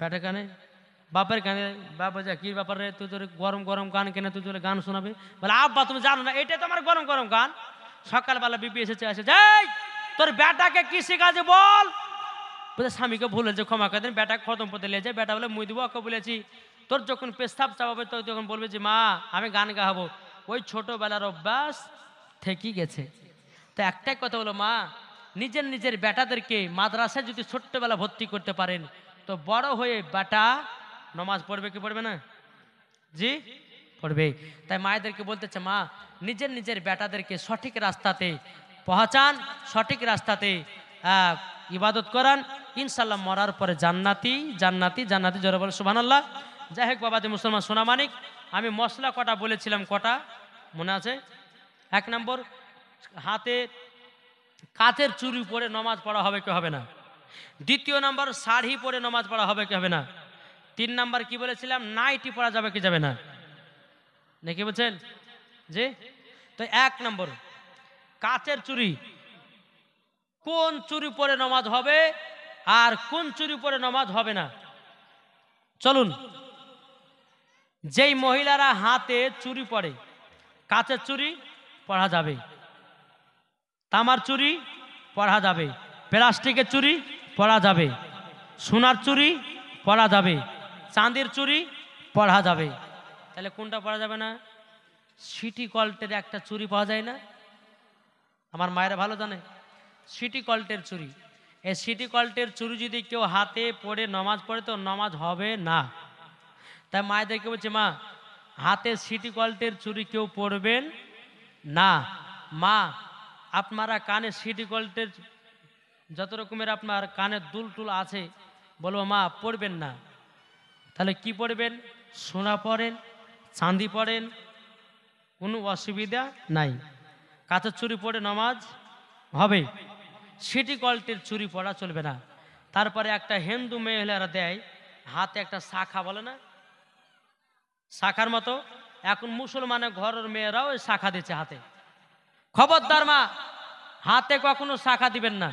পেটে কানে, বাপের কানে। বাপ বলছে কি ব্যাপার রে, তুই তোর গরম গরম গান কেনে তুই তোর গান শোনাবে? বলে আব্বা তুমি জানো না এটা তো আমার গরম গরম গান। সকালবেলা বিপি এসেছে, আসে যাই তোর বেটাকে কি শিখাছে বল। বলে স্বামীকে ভুলেছে, ক্ষমা করে দেন, বেটা খতম পথে লেগে যায়। বেটা বলে মুই দিব, ওকে বলেছি তোর যখন পেশাব চাপাবে তো তখন বলবে যে মা আমি গান গাহাবো। ওই ছোটবেলার অভ্যাস থেকেই গেছে। তো একটাই কথা হলো মা, নিজের নিজের বেটাদেরকে মাদ্রাসায় যদি ছোট্টবেলা ভর্তি করতে পারেন তো বড় হয়ে বেটা নমাজ পড়বে কি পড়বে না? জি পড়বে। তাই মায়েদেরকে বলতেছে মা নিজের নিজের বেটাদেরকে সঠিক রাস্তাতে পৌঁছান, সঠিক রাস্তাতে ইবাদত করান, ইনশাল্লাহ মরার পরে জান্নাতি জান্নাতি জান্নাতি। জোরে বলে সুবহানাল্লাহ। যাই হোক বাবাজি মুসলমান সোনা মানিক, আমি মশলা কটা বলেছিলাম, কটা মনে আছে? 1 নম্বর, হাতে কাচের চুড়ি পরে নমাজ পড়া হবে কি হবে না? 2 নম্বর, শাড়ি পরে নমাজ পড়া হবে কি হবে না? 3 নম্বর কি বলেছিলাম, নাইটি পরা যাবে কি যাবে না? নাকি বলছেন জি? তো 1 নম্বর কাচের চুড়ি, কোন চুড়ি পরে নমাজ হবে আর কোন চুড়ি পরে নমাজ হবে না? চলুন, যেই মহিলারা হাতে চুড়ি পরে, কাচের চুড়ি পরা যাবে, তামার চুরি পরা যাবে, প্লাস্টিকের চুরি পরা যাবে, সোনার চুরি পরা যাবে, চাঁদির চুরি পরা যাবে। তাহলে কোনটা পরা যাবে না? সিটি কল্টের একটা চুরি পাওয়া যায় না? আমার মায়েরা ভালো জানে সিটি কল্টের চুরি। এই সিটি কল্টের চুরি যদি কেউ হাতে পড়ে নামাজ পড়ে তো নামাজ হবে না। তাই মায়েদেরকে বলছে, মা হাতে সিটি কল্টের চুরি কেউ পড়বেন না। মা আপনারা কানে সিটি কল্টের যত রকমের আপনার কানের দুল টুল আছে, বলবো মা পড়বেন না। তাহলে কি পড়বেন? সোনা পড়েন, চাঁদি পড়েন, কোনো অসুবিধা নাই। কাঁচের চুরি পড়ে নামাজ হবে, সিটি কল্টের চুরি পড়া চলবে না। তারপরে একটা হিন্দু মহিলারা দেয় হাতে একটা শাখা, বলে না শাখার মতো, এখন মুসলমানের ঘরের মেয়েরাও ওই শাখা দিচ্ছে হাতে। খবরদার মা, হাতে কখনো শাখা দিবেন না।